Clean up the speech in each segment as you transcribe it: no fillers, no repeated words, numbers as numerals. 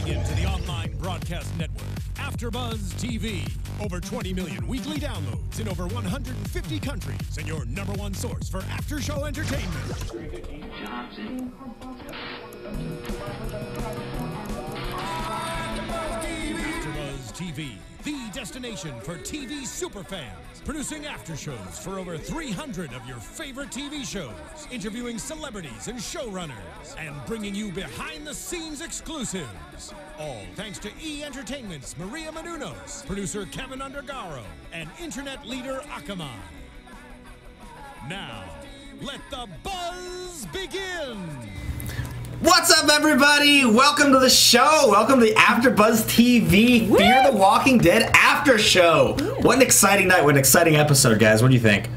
into the online broadcast network, AFTERBUZZ TV. Over 20 million weekly downloads in over 150 countries, and your #1 source for after-show entertainment. AFTERBUZZ TV, the destination for TV superfans. Producing after-shows for over 300 of your favorite TV shows. Interviewing celebrities and showrunners. And bringing you behind-the-scenes exclusives. All thanks to E! Entertainment's Maria Menounos, producer Kevin Undergaro, and internet leader Akamai. Now, let the buzz begin! What's up, everybody? Welcome to the show. Welcome to the AFTERBUZZ TV Fear the Walking Dead After Show. What an exciting night. What an exciting episode, guys. What do you think?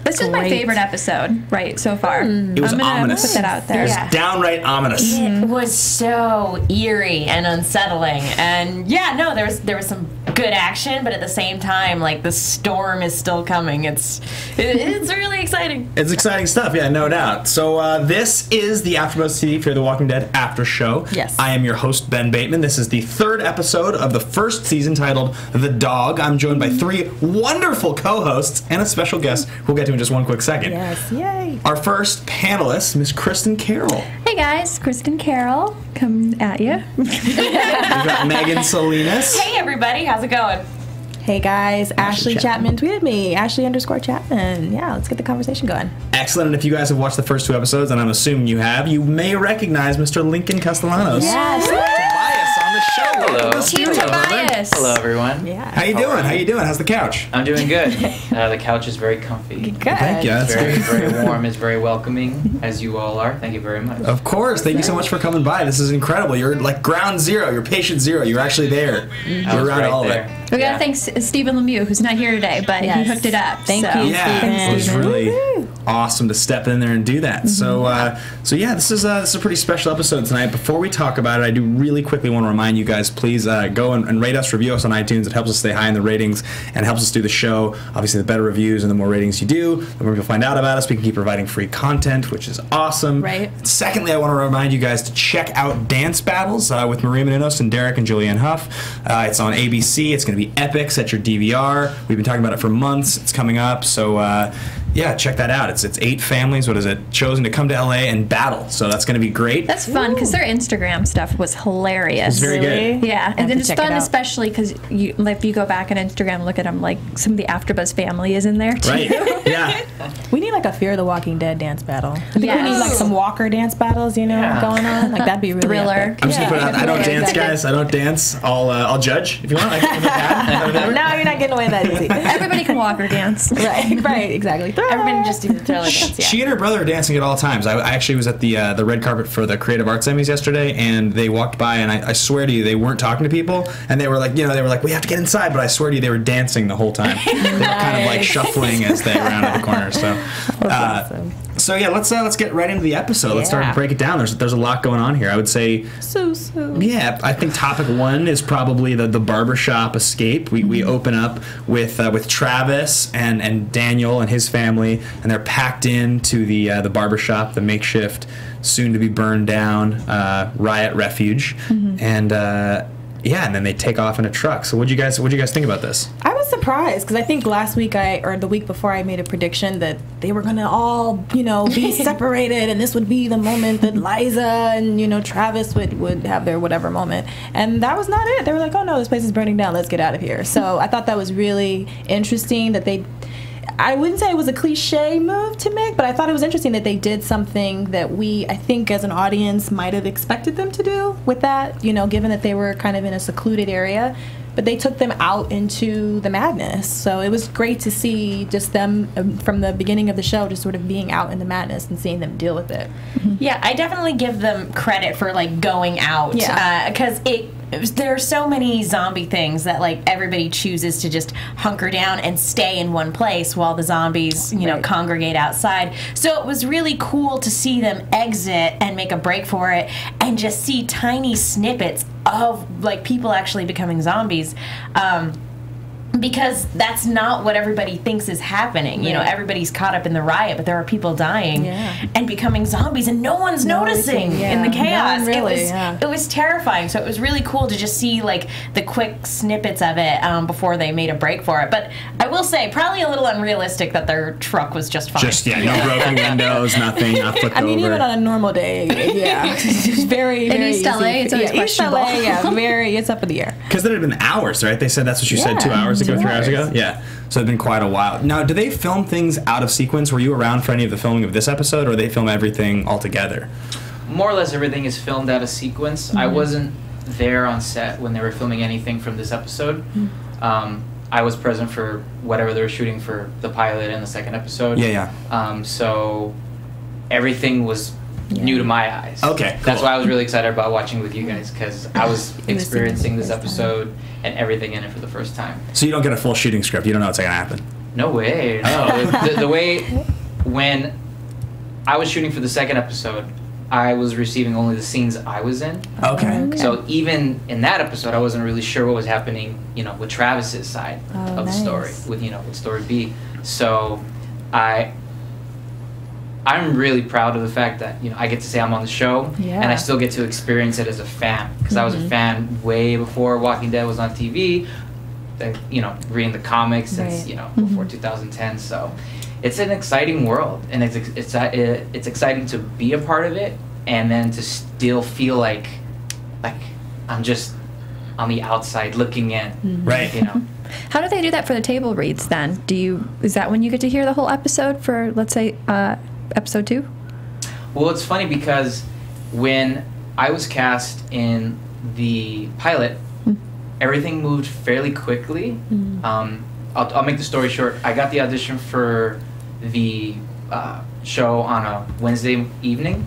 This is my favorite episode, right, so far. It was ominous. Put that out there. It was downright ominous. It was so eerie and unsettling. And yeah, no, there was some good action, but at the same time, like, the storm is still coming. It's really exciting. It's exciting stuff, yeah, no doubt. So this is the AFTERBUZZ TV Fear the Walking Dead After Show. Yes. I am your host, Ben Bateman. This is the 3rd episode of the 1st season titled The Dog. I'm joined by 3 wonderful co-hosts and a special guest we'll get to in just one quick second. Yes, yay. Our first panelist, Miss Kristin Carole. Hey guys, Kristin Carole, come at you. We've got Megan Salinas. Hey everybody, how's it going? Hey guys, Ashley Chatman tweeted me, Ashley_Chatman. Yeah, let's get the conversation going. Excellent, and if you guys have watched the first 2 episodes, and I'm assuming you have, you may recognize Mr. Lincoln Castellanos. Yes. Tobias on the show. Hello. Team Tobias. Hello, everyone. Yeah. How you doing? How you doing? How's the couch? I'm doing good. The couch is very comfy. Good. Thank you. It's That's very, good. very warm. It's very welcoming, as you all are. Thank you very much. Of course. Thank you so much for coming by. This is incredible. You're like ground zero. You're patient zero. You're actually there. I You're was around right all of there. it. We gotta thank Stephen Lemieux, who's not here today, but he hooked it up. Thank you. Yeah, it was Steven. really awesome to step in there and do that. So yeah, this is a pretty special episode tonight. Before we talk about it, I do really quickly want to remind you guys, please go and rate us, review us on iTunes. It helps us stay high in the ratings and helps us do the show. Obviously, the better reviews and the more ratings you do, the more people find out about us. We can keep providing free content, which is awesome. Right. Secondly, I want to remind you guys to check out Dance Battles with Maria Menounos and Derek and Julianne Hough. It's on ABC. It's going to be epic. Set your DVR. We've been talking about it for months. It's coming up. So yeah, check that out. It's 8 families, chosen to come to LA and battle. So that's going to be great. That's fun, because their Instagram stuff was hilarious. It's very good. Yeah, and then it's fun, especially because if you go back on Instagram and look at them, like some of the AFTERBUZZ family is in there too. Right. Yeah. We need like a Fear the Walking Dead dance battle. I think we Yes. need like some Walker dance battles, going on. Like that'd be really Thriller. epic. I'm just gonna put it out. I don't dance, guys. I don't dance. I'll judge if you want. No, you're not getting away that easy. Everybody can walk or dance. right, exactly. Everybody just do the thriller dance, yeah. She and her brother are dancing at all times. I actually was at the red carpet for the Creative Arts Emmys yesterday, and they walked by, and I swear to you, they weren't talking to people, and they were like, we have to get inside, but I swear to you, they were dancing the whole time. They were kind of like shuffling as they rounded the corner. So, Awesome. so yeah, let's get right into the episode. Let's start to break it down. There's a lot going on here. I would say, yeah, I think topic 1 is probably the barbershop escape. We open up with Travis and Daniel and his family, and they're packed into the barbershop, the makeshift, soon to be burned down riot refuge, and and then they take off in a truck. So what'd you guys think about this? I was surprised because I think last week or the week before I made a prediction that they were gonna all be separated, and this would be the moment that Liza and Travis would have their whatever moment, and that was not it. They were like, oh no, this place is burning down, let's get out of here. So I thought that was really interesting that I wouldn't say it was a cliche move to make, but I thought it was interesting that they did something that I think as an audience might have expected them to do with that, given that they were kind of in a secluded area. But they took them out into the madness. So it was great to see just them from the beginning of the show just sort of being out in the madness and seeing them deal with it. Yeah, I definitely give them credit for like going out. Yeah. Because there are so many zombie things that like everybody chooses to just hunker down and stay in one place while the zombies, congregate outside. So it was really cool to see them exit and make a break for it and just see tiny snippets of like people actually becoming zombies. because that's not what everybody thinks is happening. You know, everybody's caught up in the riot, but there are people dying and becoming zombies, and no one's noticing in the chaos. It was terrifying. So it was really cool to just see like the quick snippets of it before they made a break for it. But I will say, probably a little unrealistic that their truck was just fine. No broken windows, nothing, not flipped over. Even on a normal day, it's very, very in East LA, it's always questionable. East LA, it's up in the air. Because it had been hours, right? They said that's what you said, 2 hours ago, 3 hours ago? Yeah. So it's been quite a while. Now, do they film things out of sequence? Were you around for any of the filming of this episode, or they film everything all together? More or less everything is filmed out of sequence. I wasn't there on set when they were filming anything from this episode. I was present for whatever they were shooting for the pilot and the second episode. So everything was new to my eyes. Okay, cool. That's why I was really excited about watching with you guys, because I was experiencing this episode and everything in it for the first time. So you don't get a full shooting script. You don't know what's going to happen. No way. No. the way when I was shooting for the second episode, I was receiving only the scenes I was in. Okay. So even in that episode, I wasn't really sure what was happening, with Travis's side of the story, with story B. So I'm really proud of the fact that I get to say I'm on the show, and I still get to experience it as a fan, because I was a fan way before Walking Dead was on TV. Reading the comics since before 2010. So it's an exciting world, and it's exciting to be a part of it, and then to still feel like I'm just on the outside looking in, right? How do they do that for the table reads then? Is that when you get to hear the whole episode for, let's say, episode 2? Well, it's funny because when I was cast in the pilot, everything moved fairly quickly. I'll make the story short. I got the audition for the show on a Wednesday evening.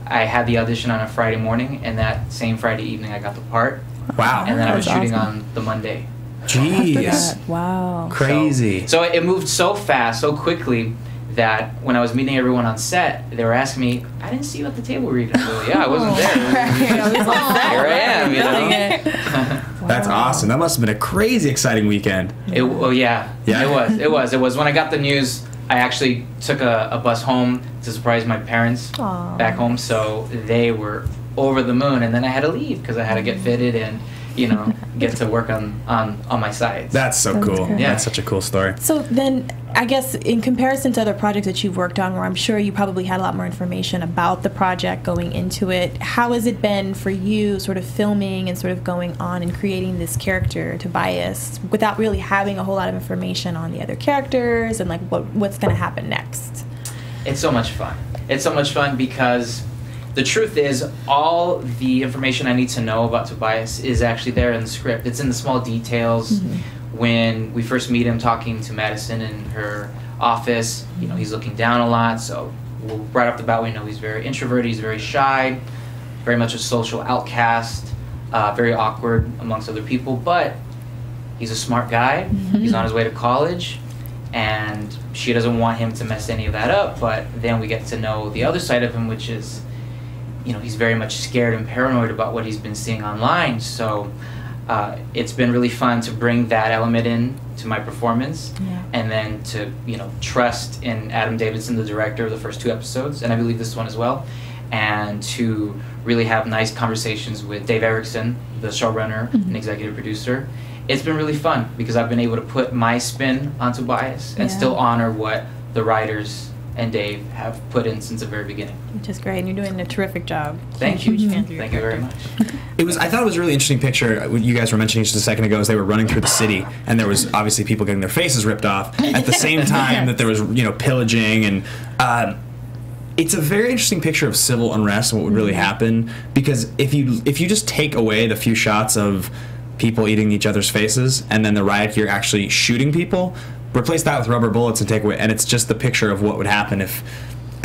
I had the audition on a Friday morning, and that same Friday evening I got the part. Wow. And then I was shooting on the Monday. Jeez. Wow. Crazy. So it moved so fast, so quickly, that when I was meeting everyone on set, they were asking me, I didn't see you at the table read. I wasn't there. Here I am, That's awesome. That must have been a crazy exciting weekend. It was. When I got the news, I actually took a bus home to surprise my parents back home, so they were over the moon, and then I had to leave because I had to get fitted and get to work on my sides. That's so cool. Good. Yeah, that's such a cool story. So then, I guess in comparison to other projects that you've worked on, where I'm sure you probably had a lot more information about the project going into it, how has it been for you sort of filming and sort of going on and creating this character, Tobias, without really having a whole lot of information on the other characters and like what's going to happen next? It's so much fun. It's so much fun because the truth is, all the information I need to know about Tobias is actually there in the script. It's in the small details. When we first meet him talking to Madison in her office, he's looking down a lot. So right off the bat, we know he's very introverted. He's very shy, very much a social outcast, very awkward amongst other people. But he's a smart guy. He's on his way to college, and she doesn't want him to mess any of that up. But then we get to know the other side of him, which is, he's very much scared and paranoid about what he's been seeing online. So it's been really fun to bring that element in to my performance, and then to trust in Adam Davidson, the director of the first 2 episodes, and I believe this one as well, and to really have nice conversations with Dave Erickson, the showrunner and executive producer. It's been really fun because I've been able to put my spin on Tobias and still honor what the writers and Dave have put in since the very beginning. Which is great, and you're doing a terrific job. Thank you. Thank you very much. I thought it was a really interesting picture. What you guys were mentioning just a second ago, as they were running through the city, and there was obviously people getting their faces ripped off at the same time that there was pillaging, and it's a very interesting picture of civil unrest and what would really happen. Because if you just take away the few shots of people eating each other's faces, and then the riot gear actually shooting people, replace that with rubber bullets and take away, and it's just the picture of what would happen if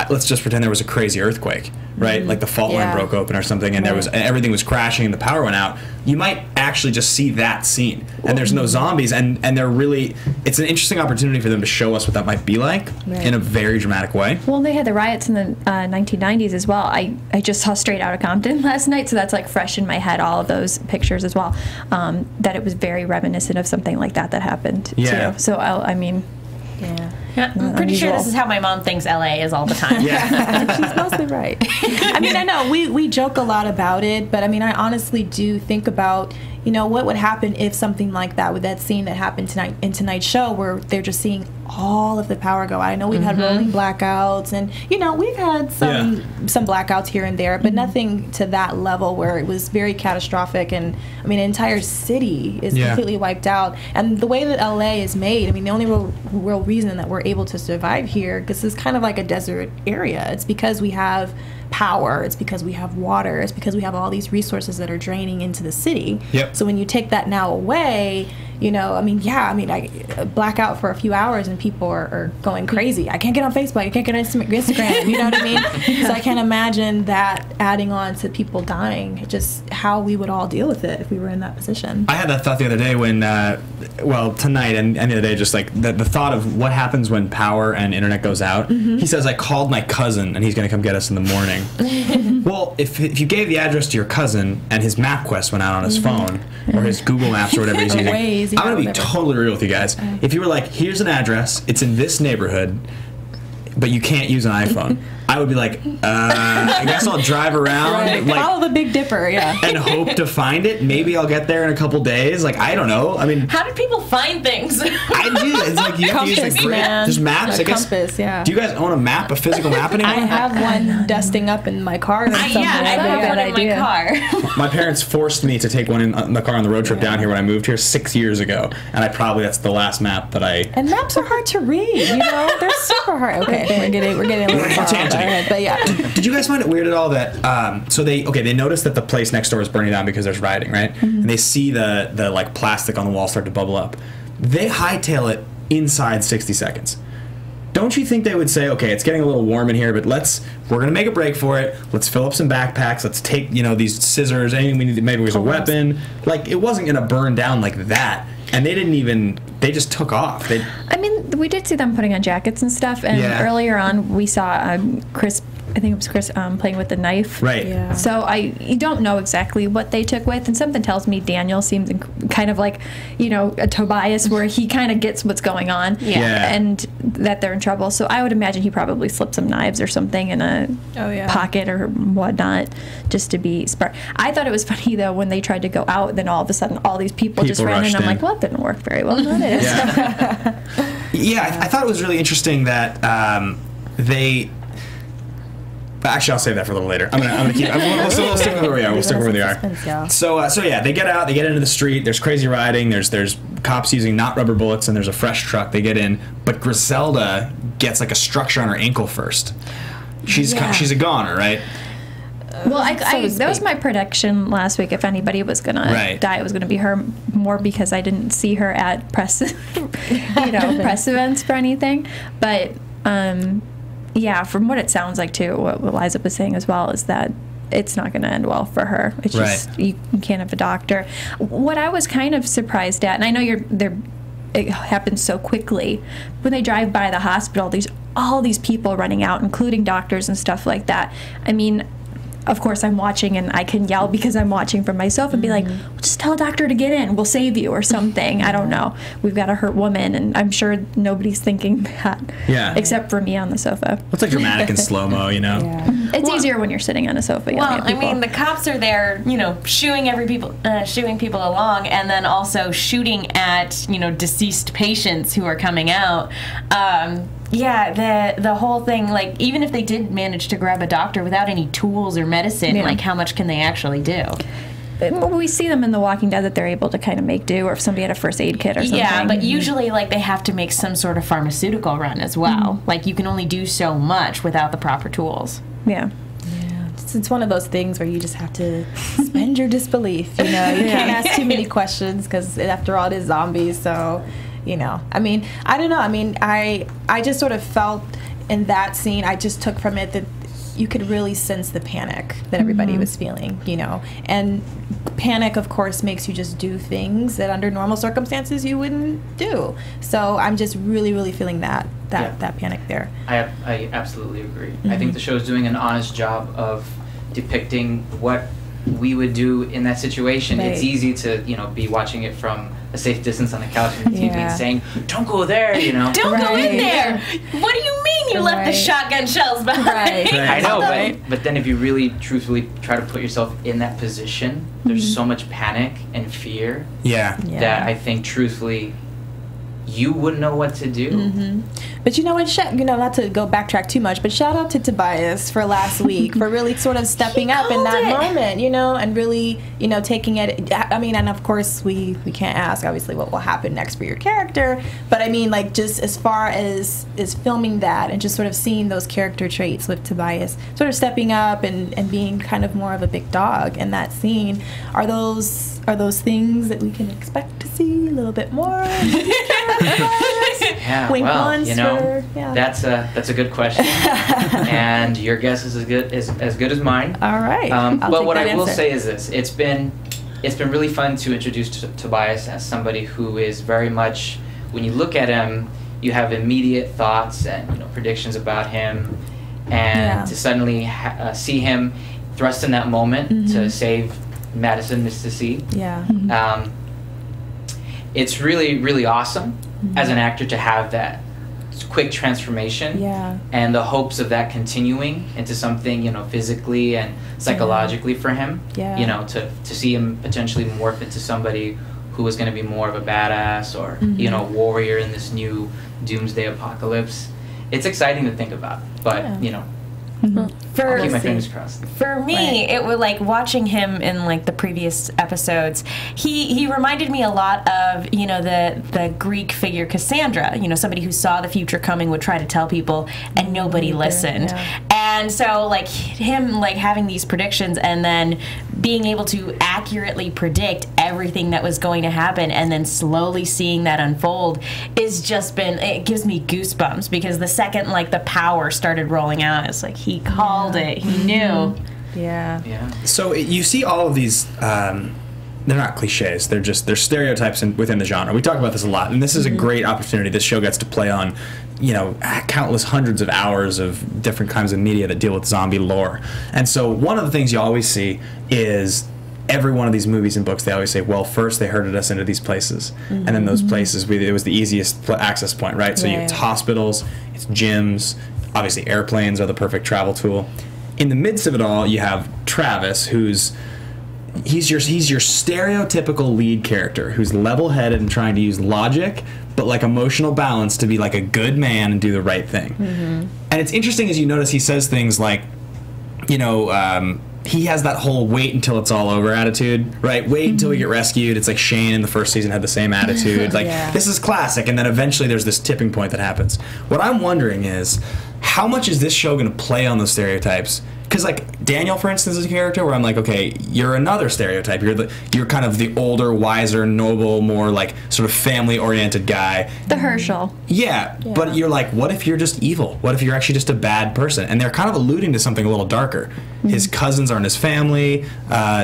let's just pretend there was a crazy earthquake, right? Like the fault line broke open or something, and everything was crashing and the power went out. You might actually just see that scene, and there's no zombies, and they're really, it's an interesting opportunity for them to show us what that might be like in a very dramatic way. Well, they had the riots in the 1990s as well. I just saw Straight Outta Compton last night, so that's like fresh in my head, all of those pictures as well, that it was very reminiscent of something like that happened too. So I mean, I'm pretty sure this is how my mom thinks LA is all the time. She's mostly right. I mean, I know we joke a lot about it, but I mean, I honestly do think about, you know, what would happen if something like that, with that scene that happened tonight in tonight's show, where they're just seeing all of the power go out. I know we've had rolling blackouts, and you know, we've had some blackouts here and there, but nothing to that level where it was very catastrophic. And I mean, an entire city is completely wiped out. And the way that LA is made, I mean, the only real reason that we're able to survive here, because it's kind of like a desert area, it's because we have power, it's because we have water, it's because we have all these resources that are draining into the city. So when you take that now away, you know, I mean, I black out for a few hours and people are going crazy. I can't get on Facebook, I can't get on Instagram, you know what I mean? So I can't imagine that adding on to people dying, just how we would all deal with it if we were in that position. I had that thought the other day when, well, tonight and the other day, just like the thought of what happens when power and internet goes out. He says, I called my cousin and he's going to come get us in the morning. Well, if you gave the address to your cousin and his MapQuest went out on his phone, or his Google Maps or whatever he's using, I'm going to be totally real with you guys. If you were like, here's an address, it's in this neighborhood, but you can't use an iPhone, I would be like, I guess I'll drive around, like, follow the Big Dipper, and hope to find it. Maybe I'll get there in a couple days. Like, I don't know. I mean, how do people find things? I do. It's like you have to use like just maps. I guess. Compass, Do you guys own a map, a physical map anymore? I have one dusting up in my car. I have one in my car. My parents forced me to take one in the car on the road trip down here when I moved here 6 years ago, and that's the last map that I. And maps are hard to read. You know, they're super hard. Okay, we're getting a little far off. But yeah. Did you guys find it weird at all that so they notice that the place next door is burning down because there's rioting, right? And they see the like plastic on the wall start to bubble up. They hightail it inside 60 seconds. Don't you think they would say, okay, it's getting a little warm in here, but we're gonna make a break for it. Let's fill up some backpacks. Let's take these scissors, anything we need. Maybe there's a weapon. Like, it wasn't gonna burn down like that. And they just took off. I mean, we did see them putting on jackets and stuff, and earlier on we saw Chris, I think it was Chris, playing with the knife. Right. Yeah. So you don't know exactly what they took with, and something tells me Daniel seems kind of like, a Tobias, where he kind of gets what's going on, and that they're in trouble. So I would imagine he probably slipped some knives or something in a pocket or whatnot, just to be smart. I thought it was funny though when they tried to go out, then all of a sudden all these people just ran in. I'm like, well, it didn't work very well. That is. I thought it was really interesting that they. Actually, I'll save that for a little later. I'm gonna keep. We'll stick with where we are. We'll stick with where they are. So they get out. They get into the street. There's crazy rioting. There's cops using not rubber bullets, and there's a fresh truck. They get in, but Griselda gets like a structure on her ankle first. She's a goner, right? Well, that was my prediction last week. If anybody was gonna die, it was gonna be her, more because I didn't see her at press events for anything. But yeah, from what it sounds like too, what Liza was saying as well, is that it's not going to end well for her. It's just you can't have a doctor. What I was kind of surprised at, and I know it happens so quickly, when they drive by the hospital, all these people running out, including doctors and stuff like that. I mean, of course I'm watching and I can yell because I'm watching from my sofa and be like, well, just tell a doctor to get in, we'll save you or something. I don't know. We've got a hurt woman, and I'm sure nobody's thinking that. Yeah. Except for me on the sofa. It's like dramatic and slow-mo, It's easier when you're sitting on a sofa. Well, I mean, the cops are there, shooing people along, and then also shooting at, deceased patients who are coming out. The whole thing, like, even if they did manage to grab a doctor without any tools or medicine, like, how much can they actually do? We see them in The Walking Dead that they're able to kind of make do, or if somebody had a first aid kit or something. Yeah, but usually, like, they have to make some sort of pharmaceutical run as well. Like, you can only do so much without the proper tools. Yeah. It's one of those things where you just have to suspend your disbelief. You can't ask too many questions, because after all, it is zombies. So, I mean, I don't know. I mean, I just sort of felt in that scene, I just took from it that you could really sense the panic that everybody was feeling, you know. And panic, of course, makes you just do things that under normal circumstances you wouldn't do. So I'm just really, really feeling that panic there. I absolutely agree. I think the show is doing an honest job of depicting what we would do in that situation. It's easy to, you know, be watching it from a safe distance on the couch and the TV and saying, "Don't go there," you know. Don't go in there. What do you mean you left the shotgun shells behind? I know, but then if you really truthfully try to put yourself in that position, there's so much panic and fear that I think truthfully you wouldn't know what to do. But you know what, not to go backtrack too much, but shout out to Tobias for last week for really sort of stepping up in that moment, you know, and really, you know, taking it. I mean, and of course we can't ask obviously what will happen next for your character, but I mean, like, just as far as filming that and just sort of seeing those character traits with Tobias sort of stepping up and being kind of more of a big dog in that scene, are those things that we can expect to see a little bit more? Wink well, you know, that's a good question, and your guess is as good as mine. All right. But what I will say is this: it's been really fun to introduce Tobias as somebody who is very much, when you look at him, you have immediate thoughts and, you know, predictions about him, and to suddenly see him thrust in that moment to save Madison, Mississippi. It's really, really awesome as an actor to have that quick transformation and the hopes of that continuing into something, you know, physically and psychologically for him. You know, to see him potentially morph into somebody who is going to be more of a badass or, you know, warrior in this new doomsday apocalypse. It's exciting to think about, but, you know, I'll keep my fingers crossed. For me, it was like watching him in like the previous episodes. He reminded me a lot of, you know, the Greek figure Cassandra. You know, somebody who saw the future coming, would try to tell people, and nobody listened. And so, like, him like having these predictions and then being able to accurately predict everything that was going to happen and then slowly seeing that unfold is just it gives me goosebumps, because the second like the power started rolling out, it's like he called it. He knew. So you see all of these, they're not cliches, they're stereotypes within the genre. We talk about this a lot, and this is a great opportunity this show gets to play on, you know, countless hundreds of hours of different kinds of media that deal with zombie lore. And so one of the things you always see is every one of these movies and books, they always say, well, first they herded us into these places, and then those places, it was the easiest access point, right? So it's hospitals, it's gyms, obviously airplanes are the perfect travel tool. In the midst of it all, you have Travis, he's your stereotypical lead character who's level-headed and trying to use logic but like emotional balance to be like a good man and do the right thing. And it's interesting, as you notice, he says things like, you know, he has that whole wait until it's all over attitude, right? Wait until we get rescued. It's like Shane in the first season had the same attitude. Like, this is classic. And then eventually there's this tipping point that happens. What I'm wondering is, how much is this show going to play on those stereotypes? Because, like, Daniel, for instance, is a character where I'm like, okay, you're another stereotype. You're kind of the older, wiser, noble, more, like, sort of family-oriented guy. The Herschel. Yeah, but you're like, what if you're just evil? What if you're actually just a bad person? And they're kind of alluding to something a little darker. His cousins aren't his family,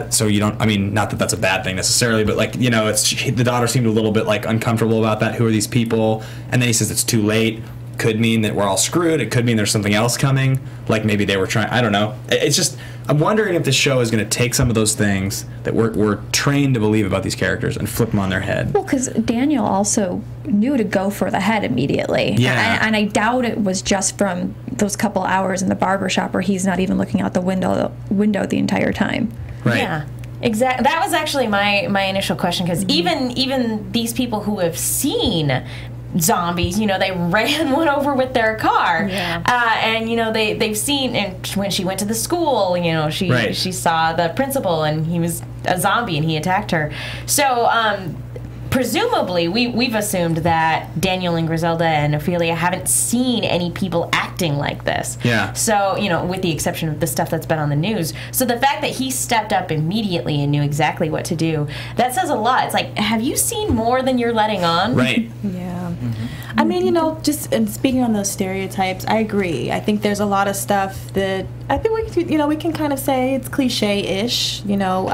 so you don't, I mean, not that that's a bad thing necessarily, but, like, you know, the daughter seemed a little bit, like, uncomfortable about that. Who are these people? And then he says it's too late. Could mean that we're all screwed. It could mean there's something else coming. Like maybe they were trying. I don't know. It's just, I'm wondering if this show is going to take some of those things that we're trained to believe about these characters and flip them on their head. Well, because Daniel also knew to go for the head immediately. And I doubt it was just from those couple hours in the barbershop where he's not even looking out the window the entire time. Right. Yeah. Exactly. That was actually my initial question, because even these people who have seen zombies, you know, they ran one over with their car, and you know they've seen, and when she went to the school, you know, she saw the principal and he was a zombie and he attacked her. So presumably we've assumed that Daniel and Griselda and Ophelia haven't seen any people acting like this. So, you know, with the exception of the stuff that's been on the news. So the fact that he stepped up immediately and knew exactly what to do, that says a lot. It's like, have you seen more than you're letting on? Right. I mean, you know, just and speaking on those stereotypes, I agree. I think there's a lot of stuff that I think we can kind of say it's cliche-ish, you know,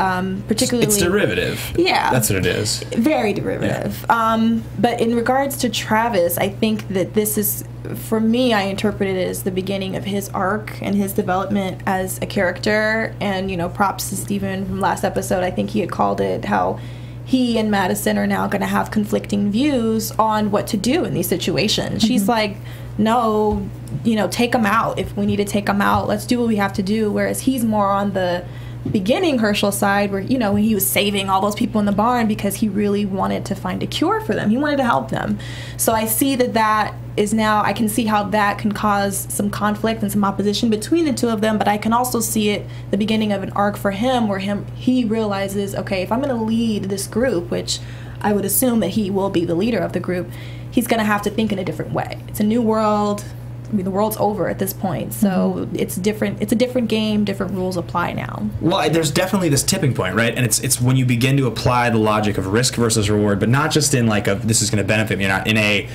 particularly. It's derivative. Yeah. That's what it is. Very derivative. Yeah. But in regards to Travis, I think that this is, for me, I interpret it as the beginning of his arc and his development as a character. And, you know, props to Steven from last episode. I think he had called it how he and Madison are now going to have conflicting views on what to do in these situations. She's like, no, you know, take them out. If we need to take them out, let's do what we have to do. Whereas he's more on the beginning Herschel side where, you know, when he was saving all those people in the barn because he really wanted to find a cure for them. He wanted to help them. So I see that is now, I can see how that can cause some conflict and some opposition between the two of them, but I can also see it the beginning of an arc for him where he realizes, okay, if I'm going to lead this group, which I would assume that he will be the leader of the group, he's going to have to think in a different way. It's a new world. I mean, the world's over at this point, so it's different. It's a different game. Different rules apply now. Well, there's definitely this tipping point, right? And it's when you begin to apply the logic of risk versus reward, but not just in like this is going to benefit me, not in a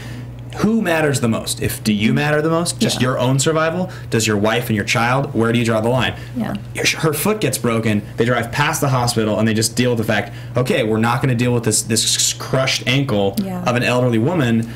who matters the most. Do you matter the most? Just your own survival? Does your wife and your child? Where do you draw the line? Yeah. Her foot gets broken. They drive past the hospital and they just deal with the fact. Okay, we're not going to deal with this crushed ankle of an elderly woman.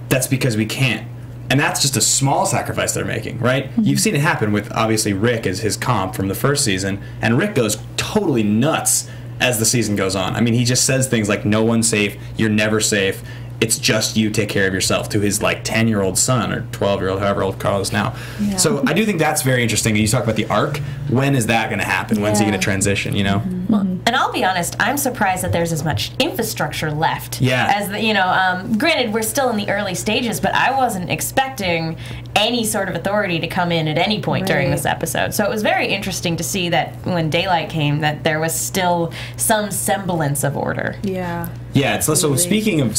That's because we can't. And that's just a small sacrifice they're making, right? You've seen it happen with, obviously, Rick as his comp from the first season, and Rick goes totally nuts as the season goes on. I mean, he just says things like, no one's safe, you're never safe, it's just you, take care of yourself, to his, like, 10-year-old son, or 12-year-old, however old Carl is now. Yeah. So I do think that's very interesting. And you talk about the arc, when is that going to happen? When's he going to transition, you know? Well, and I'll be honest, I'm surprised that there's as much infrastructure left. Yeah. As the, you know, granted, we're still in the early stages, but I wasn't expecting any sort of authority to come in at any point during this episode. So it was very interesting to see that when daylight came, that there was still some semblance of order. Yeah. Yeah. So speaking of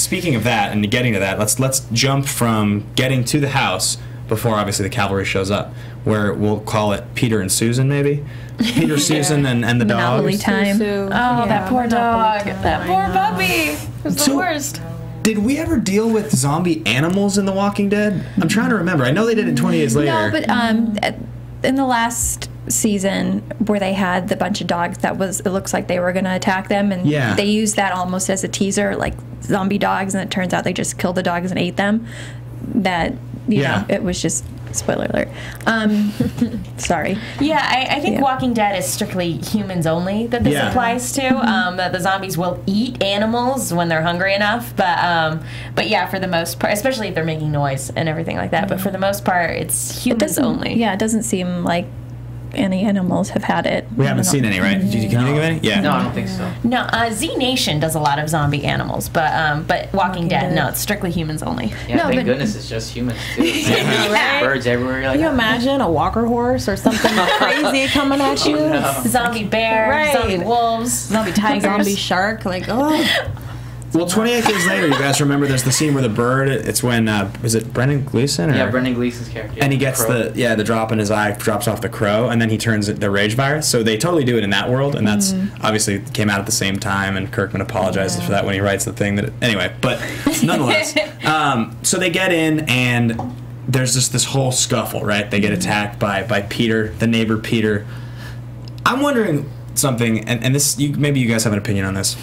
that and getting to that, let's jump from getting to the house before obviously the cavalry shows up, where we'll call it Peter and Susan, maybe. Peter, Susan, and the dog. Monopoly time. Oh, that poor dog. That poor puppy. It was the worst. Did we ever deal with zombie animals in The Walking Dead? I'm trying to remember. I know they did it 20 years later. No, but in the last season where they had the bunch of dogs, it looks like they were going to attack them, and they used that almost as a teaser, like zombie dogs, and it turns out they just killed the dogs and ate them. That, you know, it was just... Spoiler alert. Sorry. Yeah, I think Walking Dead is strictly humans only that this applies to. That the zombies will eat animals when they're hungry enough, but yeah, for the most part, especially if they're making noise and everything like that. But for the most part, it's humans only. Yeah, it doesn't seem like any animals have had it. We haven't seen any, right? Can you think of any? Yeah. No, I don't think so. No, Z Nation does a lot of zombie animals, but Walking Dead, no, it's strictly humans only. Yeah, thank goodness it's just humans too. Right? Birds everywhere. Like, can you imagine a walker horse or something crazy coming at you? No. Zombie bear, zombie wolves, zombie tigers, zombie shark. Like, oh. Well, 28 days later, you guys remember there's the scene where the bird, it's when, is it Brendan Gleeson? Yeah, Brendan Gleeson's character. And he gets the drop in his eye, drops off the crow, and then he turns the rage virus. So they totally do it in that world, and that's obviously came out at the same time, and Kirkman apologizes for that when he writes the thing. Anyway, but nonetheless. So they get in, and there's just this whole scuffle, right? They get attacked by Peter, the neighbor Peter. I'm wondering something, and this, maybe you guys have an opinion on this.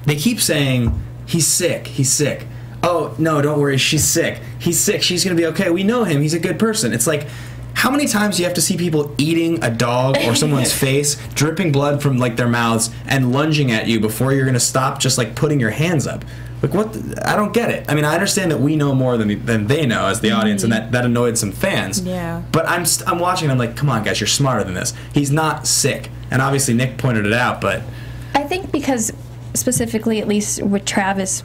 They keep saying, he's sick, he's sick. Oh, no, don't worry, she's sick. He's sick, she's going to be okay. We know him, he's a good person. It's like, how many times do you have to see people eating a dog or someone's face, dripping blood from, like, their mouths, and lunging at you before you're going to stop just, like, putting your hands up? Like, what? I don't get it. I mean, I understand that we know more than they know as the audience, and that annoyed some fans. Yeah. But I'm watching, I'm like, come on, guys, you're smarter than this. He's not sick. And obviously Nick pointed it out, but... I think because... specifically, at least with Travis,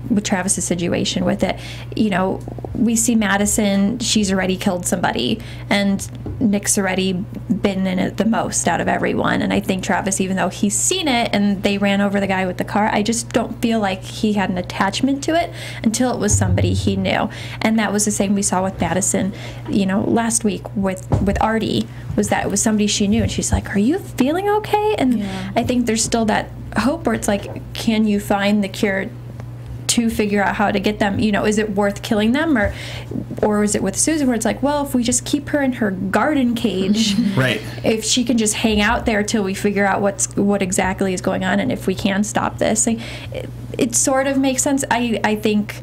with Travis's situation with it, you know, we see Madison, she's already killed somebody, and Nick's already been in it the most out of everyone. And I think Travis, even though he's seen it and they ran over the guy with the car, I just don't feel like he had an attachment to it until it was somebody he knew. And that was the same we saw with Madison, you know, last week with Artie, was that it was somebody she knew, and she's like, are you feeling okay? And I think there's still that hope where it's like, can you find the cure to figure out how to get them, you know, is it worth killing them, or is it with Susan where it's like, well, if we just keep her in her garden cage, right, if she can just hang out there till we figure out what exactly is going on, and if we can stop this, like, it sort of makes sense. I think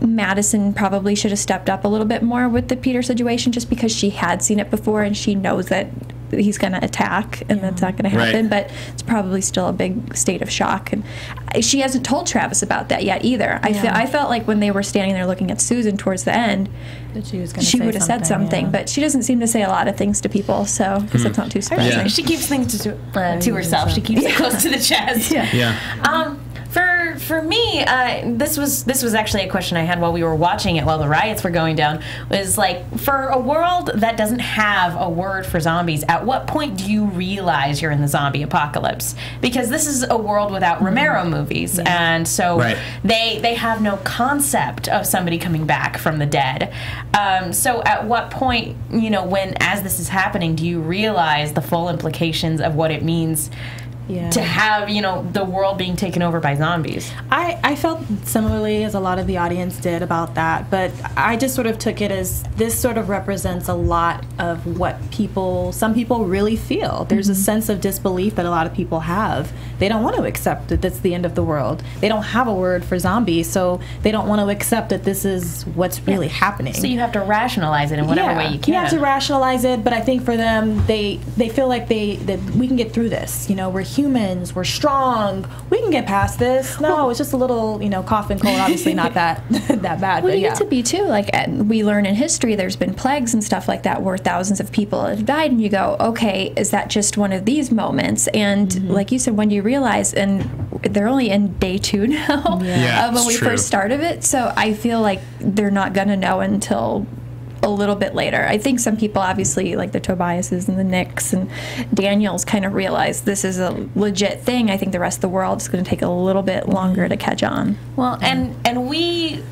Madison probably should have stepped up a little bit more with the Peter situation, just because she had seen it before and she knows that he's going to attack and that's not going to happen. Right. But it's probably still a big state of shock, and she hasn't told Travis about that yet either. I felt like when they were standing there looking at Susan towards the end, that she would have said something, but she doesn't seem to say a lot of things to people, so I guess that's not too surprising. She keeps things to herself. She keeps it close to the chest. For me, this was actually a question I had while we were watching it, while the riots were going down, was like, for a world that doesn't have a word for zombies, at what point do you realize you're in the zombie apocalypse? Because this is a world without Romero movies, and so they have no concept of somebody coming back from the dead. So at what point, you know, as this is happening, do you realize the full implications of what it means to have, you know, the world being taken over by zombies? I felt similarly as a lot of the audience did about that, but I just sort of took it as this sort of represents a lot of what some people really feel. There's a sense of disbelief that a lot of people have. They don't want to accept that that's the end of the world. They don't have a word for zombies, so they don't want to accept that this is what's really happening. So you have to rationalize it in whatever way you can. You have to rationalize it, but I think for them, they feel like that we can get through this. You know, we're humans, we're strong, we can get past this. No, it's just a little, you know, cough and cold, obviously not that bad. Well, but you get to be too, like, we learn in history there's been plagues and stuff like that where thousands of people have died, and you go, okay, is that just one of these moments? And like you said, when you realize, and they're only in day 2 now of when we first started it, so I feel like they're not gonna know until a little bit later. I think some people, obviously, like the Tobiases and the Nicks and Daniels, kind of realize this is a legit thing. I think the rest of the world is going to take a little bit longer to catch on. Well, and we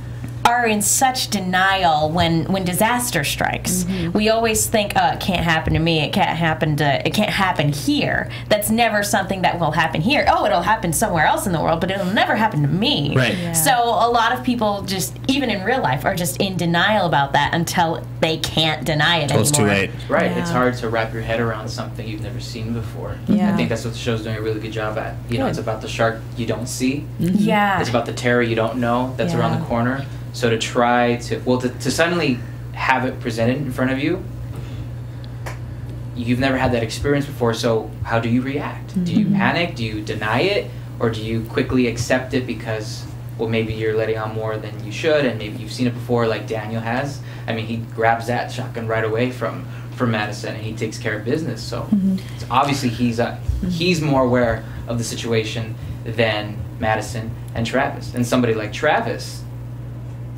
are in such denial when disaster strikes. We always think, oh, it can't happen to me, it can't happen here. That's never something that will happen here. Oh, it'll happen somewhere else in the world, but it'll never happen to me. Right. So a lot of people, just even in real life, are just in denial about that until they can't deny it anymore. It's too late. Right. It's hard to wrap your head around something you've never seen before. I think that's what the show's doing a really good job at. You know, it's about the shark you don't see. It's about the terror you don't know that's around the corner. So to try to suddenly have it presented in front of you, you've never had that experience before, so how do you react? Do you panic? Do you deny it? Or do you quickly accept it because, well, maybe you're letting on more than you should, and maybe you've seen it before like Daniel has? I mean, he grabs that shotgun right away from Madison, and he takes care of business. So obviously he's more aware of the situation than Madison and Travis. And somebody like Travis,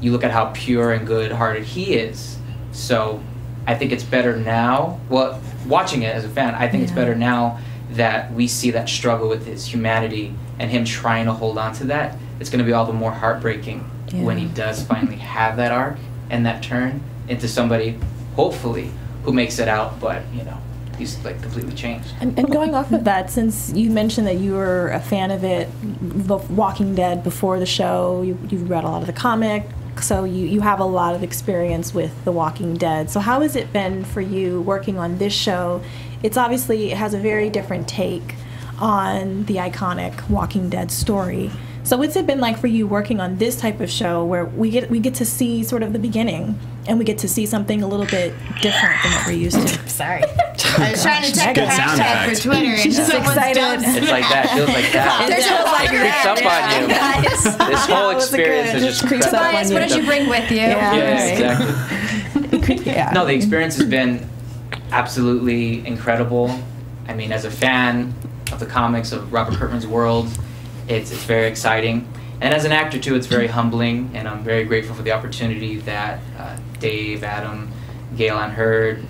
you look at how pure and good-hearted he is. So I think it's better now. Well, watching it as a fan, I think it's better now that we see that struggle with his humanity and him trying to hold on to that. It's going to be all the more heartbreaking when he does finally have that arc and that turn into somebody, hopefully, who makes it out, but, you know, he's like completely changed. And going off of that, since you mentioned that you were a fan of it, The Walking Dead, before the show, you've read a lot of the comic, so you have a lot of experience with The Walking Dead. So how has it been for you working on this show? It has a very different take on the iconic Walking Dead story. So what's it been like for you working on this type of show where we get to see sort of the beginning and we get to see something a little bit different than what we're used to? Sorry. I was trying to check the hashtag for Twitter and she's just excited. It's like that. Feels like that. It creeps up on you. This whole experience is just creeps up on you. What did you bring with you? Exactly. No, the experience has been absolutely incredible. I mean, as a fan of the comics, of Robert Kirkman's world, it's very exciting. And as an actor, too, it's very humbling, and I'm very grateful for the opportunity that Dave, Adam, Gail and Hurd,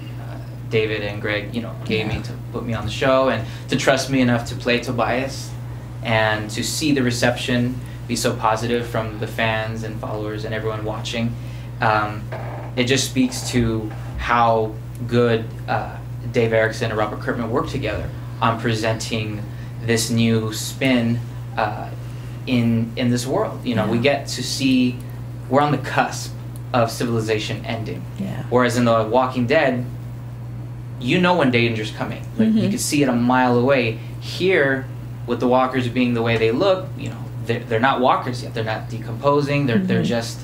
David and Greg, gave me to put me on the show and to trust me enough to play Tobias and to see the reception be so positive from the fans and followers and everyone watching. It just speaks to how good Dave Erickson and Robert Kirkman worked together on presenting this new spin in this world. You know, we get to see, we're on the cusp of civilization ending. Whereas in The Walking Dead, you know when danger's coming. Like, you can see it a mile away. Here, with the walkers being the way they look, you know, they're not walkers yet. They're not decomposing. They're just,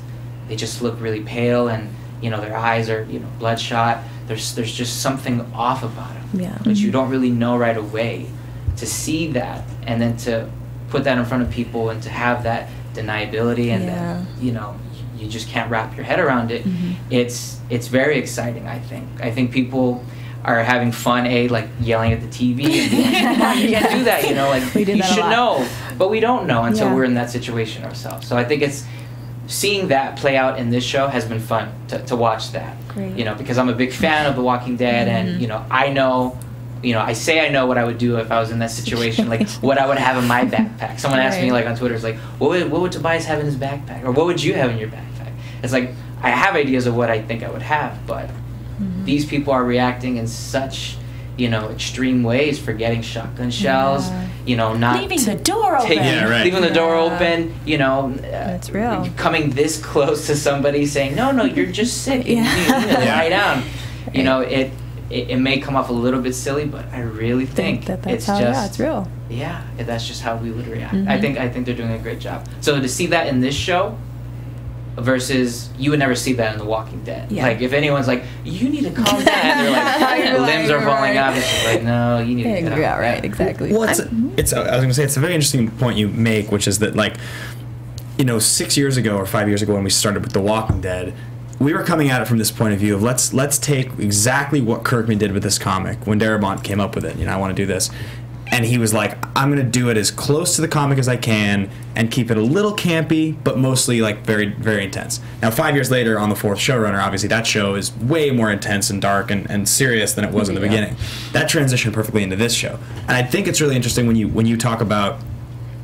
they just look really pale, and you know, their eyes are, you know, bloodshot. There's just something off about them. But you don't really know right away. To see that, and then to put that in front of people, and to have that deniability, and then, you know, you just can't wrap your head around it. It's very exciting. I think people are having fun, like yelling at the TV, and you can't do that, you know, like you should know, but we don't know until we're in that situation ourselves. So I think it's seeing that play out in this show has been fun to watch that. You know, because I'm a big fan of The Walking Dead, and you know, I know, you know, I say I know what I would do if I was in that situation, like what I would have in my backpack. Someone asked me, like, on Twitter, it's like, what would Tobias have in his backpack, or what would you have in your backpack? It's like, I have ideas of what I think I would have, but these people are reacting in such, you know, extreme ways, forgetting shotgun shells, you know, not leaving the door open, leaving the door open, you know, that's real. Coming this close to somebody saying, no, you're just sick, you need to lie down. You know, it may come off a little bit silly, but I really think that's it's how, just it's real. Yeah, that's just how we would react. I think they're doing a great job. So to see that in this show versus you would never see that in The Walking Dead. Like if anyone's like, you need to calm down, they're like, limbs are falling off. It's just like, no, you need to get out. Right, exactly. Well, I was gonna say, it's a very interesting point you make, which is that, like, you know, 6 years ago or 5 years ago when we started with The Walking Dead, we were coming at it from this point of view of let's take exactly what Kirkman did with this comic when Darabont came up with it. You know, I want to do this, and he was like, I'm going to do it as close to the comic as I can and keep it a little campy, but mostly like very, very intense. Now, 5 years later, on the fourth showrunner, obviously that show is way more intense and dark and serious than it was in the beginning. That transitioned perfectly into this show, and I think it's really interesting when you talk about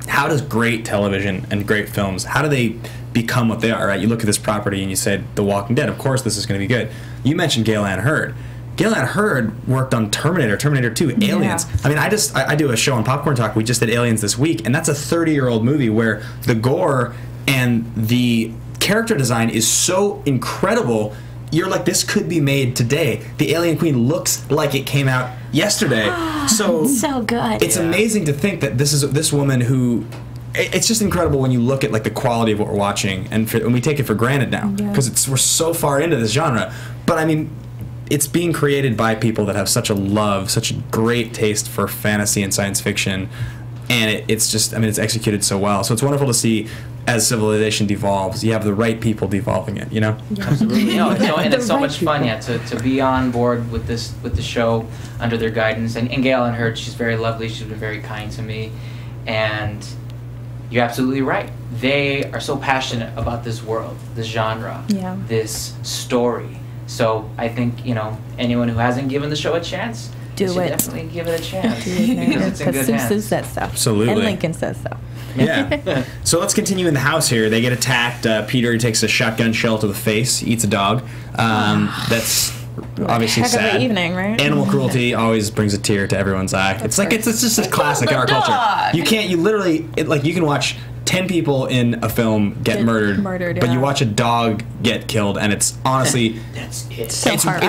how does great television and great films, how do they become what they are, right? You look at this property and you say, The Walking Dead, of course this is going to be good. You mentioned Gale Ann Hurd. Gale Ann Hurd worked on Terminator 2, Aliens. I mean, I do a show on Popcorn Talk. We just did Aliens this week, and that's a 30-year-old movie where the gore and the character design is so incredible. You're like, this could be made today. The Alien Queen looks like it came out yesterday. So good. It's amazing to think that this woman who, it's just incredible when you look at like the quality of what we're watching, and we take it for granted now because we're so far into this genre. But I mean, it's being created by people that have such a great taste for fantasy and science fiction, and it's just, I mean, it's executed so well. So it's wonderful to see as civilization devolves, you have the right people devolving it, you know? Absolutely. No, it's so much fun, to be on board with the show under their guidance. And Gale Ann Hurd, she's very lovely. She's been very kind to me, and you're absolutely right. They are so passionate about this world, this genre, this story. So I think, you know, anyone who hasn't given the show a chance, definitely give it a chance because it's in good hands. Simpson says so. Absolutely. And Lincoln says so. Yeah. So let's continue in the house here. They get attacked. Peter takes a shotgun shell to the face, eats a dog. That's obviously Heck sad. Of an evening, right? Animal cruelty always brings a tear to everyone's eye. It's like it's just a classic in our culture. You literally you can watch 10 people in a film get murdered, but you watch a dog get killed, and it's honestly it's weird.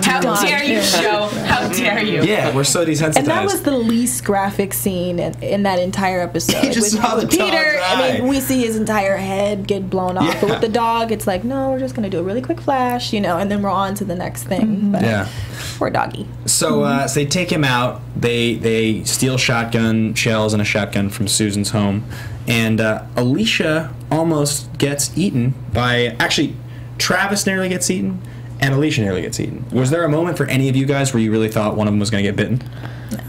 How dare you, show? How dare you? Yeah, we're so desensitized. And that was the least graphic scene in that entire episode. You just saw the Peter, I mean, we see his entire head get blown off, but with the dog, it's like, no, we're just gonna do a really quick flash, you know, and then we're on to the next thing. But poor doggy. So they take him out. They steal shotgun shells and a shotgun from Susan's home, and Alicia almost gets eaten by. Actually, Travis nearly gets eaten, and Alicia nearly gets eaten. Was there a moment for any of you guys where you really thought one of them was going to get bitten?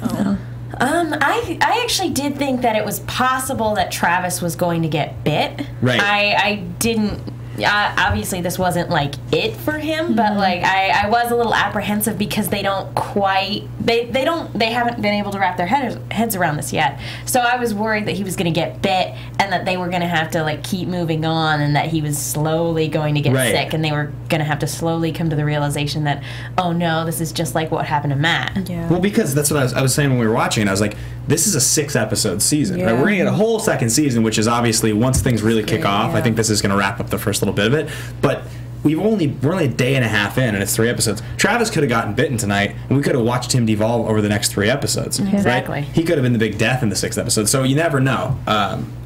No. I actually did think that it was possible that Travis was going to get bit. Right. I didn't. Obviously, this wasn't like it for him, but like I was a little apprehensive because they don't quite they haven't been able to wrap their heads around this yet. So I was worried that he was going to get bit and that they were going to have to like keep moving on, and that he was slowly going to get sick, and they were going to have to slowly come to the realization that, oh no, this is just like what happened to Matt. Yeah. Well, because that's what I was saying when we were watching it. I was like, this is a 6-episode season. Right? We're going to get a whole second season, which is obviously once things really kick off. I think this is going to wrap up the first little bit of it. But we're only a day and a half in, and it's 3 episodes. Travis could have gotten bitten tonight, and we could have watched him devolve over the next 3 episodes. Exactly. Right? He could have been the big death in the 6th episode, so you never know.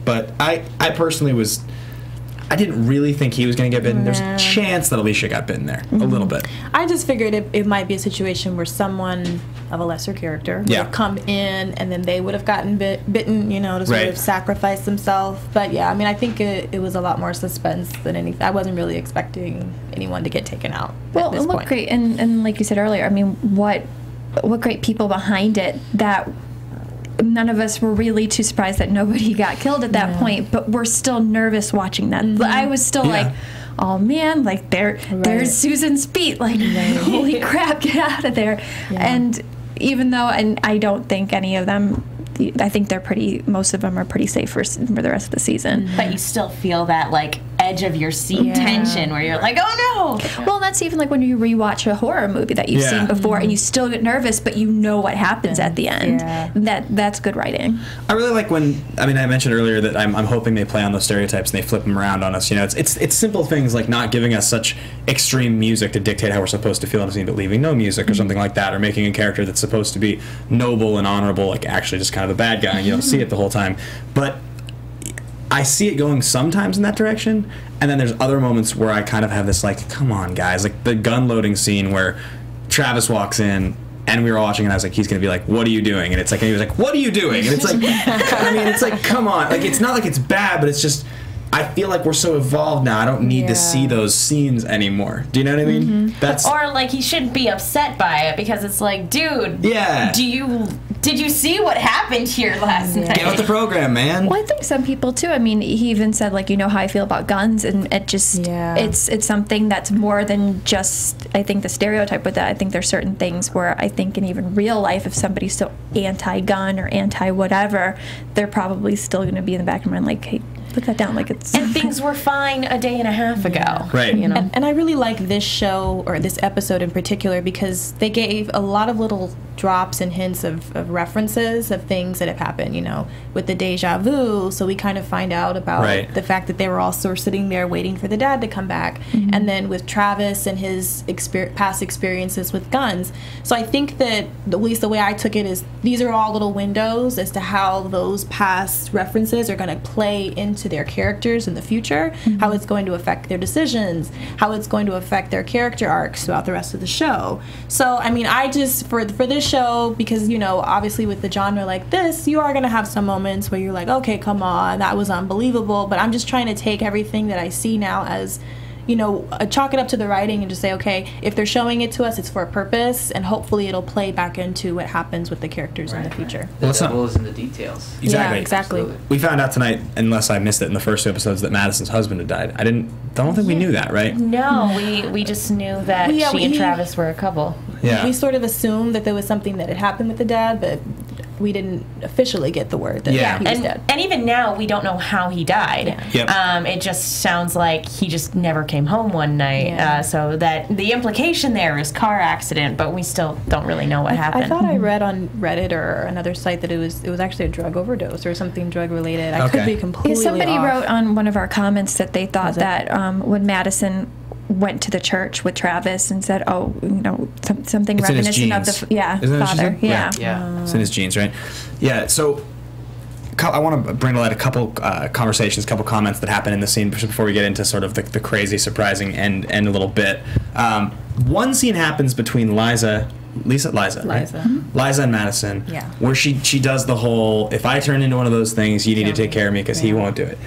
But I personally I didn't really think he was going to get bitten. There's a chance that Alicia got bitten there, a little bit. I just figured it might be a situation where someone of a lesser character would have come in, and then they would have gotten bitten, to sort of sacrifice themselves. But yeah, I mean, I think it was a lot more suspense than anything. I wasn't really expecting anyone to get taken out at this point. Great, and like you said earlier, I mean, what great people behind it that. None of us were really too surprised that nobody got killed at that point, but we're still nervous watching that. I was still like, oh man, like there's Susan's feet, like holy crap, get out of there. And even though, and I don't think any of them, I think most of them are pretty safe for the rest of the season. But you still feel that like edge of your seat tension where you're like, oh no. Well, that's even like when you rewatch a horror movie that you've seen before and you still get nervous, but you know what happens at the end. That's good writing. I really like I mentioned earlier that I'm hoping they play on those stereotypes and they flip them around on us. It's simple things like not giving us such extreme music to dictate how we're supposed to feel in a scene, but leaving no music or something like that, or making a character that's supposed to be noble and honorable, like actually just kind of a bad guy, and you don't see it the whole time. But I see it going sometimes in that direction, and then there's other moments where I kind of have this like, come on guys, like the gun loading scene where Travis walks in and we were watching and I was like, he's gonna be like, what are you doing? And it's like, and he was like, what are you doing? And it's like, I mean, it's like, come on, like it's not like it's bad, but it's just, I feel like we're so evolved now. I don't need to see those scenes anymore. Do you know what I mean? That's or like he shouldn't be upset by it because it's like, dude, did you see what happened here last night? Get with the program, man. Well, I think some people too. I mean, he even said like, how I feel about guns, and it just it's something that's more than just I think the stereotype with that. I think there's certain things where I think in even real life, if somebody's so anti-gun or anti-whatever, they're probably still going to be in the back of my mind like, hey, put that down, like it's. And things were fine a day and a half ago, right? And I really like this show or this episode in particular because they gave a lot of little drops and hints of references of things that have happened, with the deja vu. So we kind of find out about the fact that they were all sort of sitting there waiting for the dad to come back, and then with Travis and his past experiences with guns. So I think that at least the way I took it is these are all little windows as to how those past references are going to play into their characters in the future, how it's going to affect their decisions, how it's going to affect their character arcs throughout the rest of the show. So I mean, I just for this show, because obviously with the genre like this, you are going to have some moments where you're like, okay, come on, that was unbelievable, but I'm just trying to take everything that I see now as chalk it up to the writing and just say, okay, if they're showing it to us, it's for a purpose, and hopefully it'll play back into what happens with the characters in the future. The devil is in the details. Exactly. Yeah, exactly. Absolutely. We found out tonight, unless I missed it in the first 2 episodes, that Madison's husband had died. I don't think we knew that, right? No, we just knew that she and Travis were a couple. Yeah. We sort of assumed that there was something that had happened with the dad, but we didn't officially get the word that he was dead. And even now, we don't know how he died. Yeah. Yep. It just sounds like he just never came home one night. Yeah. So that the implication there is car accident, but we still don't really know what happened. I thought I read on Reddit or another site that it was actually a drug overdose or something drug related. I could be completely Somebody off. wrote on one of our comments that they thought that when Madison went to the church with Travis and said, "Oh, something it's reminiscent of the father." Yeah. It's in his genes, right? Yeah. So I want to bring to light a couple conversations, a couple comments that happen in the scene before we get into sort of the crazy, surprising end a little bit. One scene happens between Liza and Madison, where she does the whole, if I turn into one of those things, you need to take care of me because he won't do it.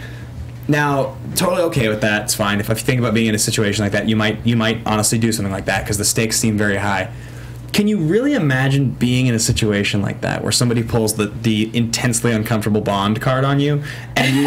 Now, totally okay with that. It's fine. If you think about being in a situation like that, you might honestly do something like that because the stakes seem very high. Can you really imagine being in a situation like that where somebody pulls the intensely uncomfortable Bond card on you, and you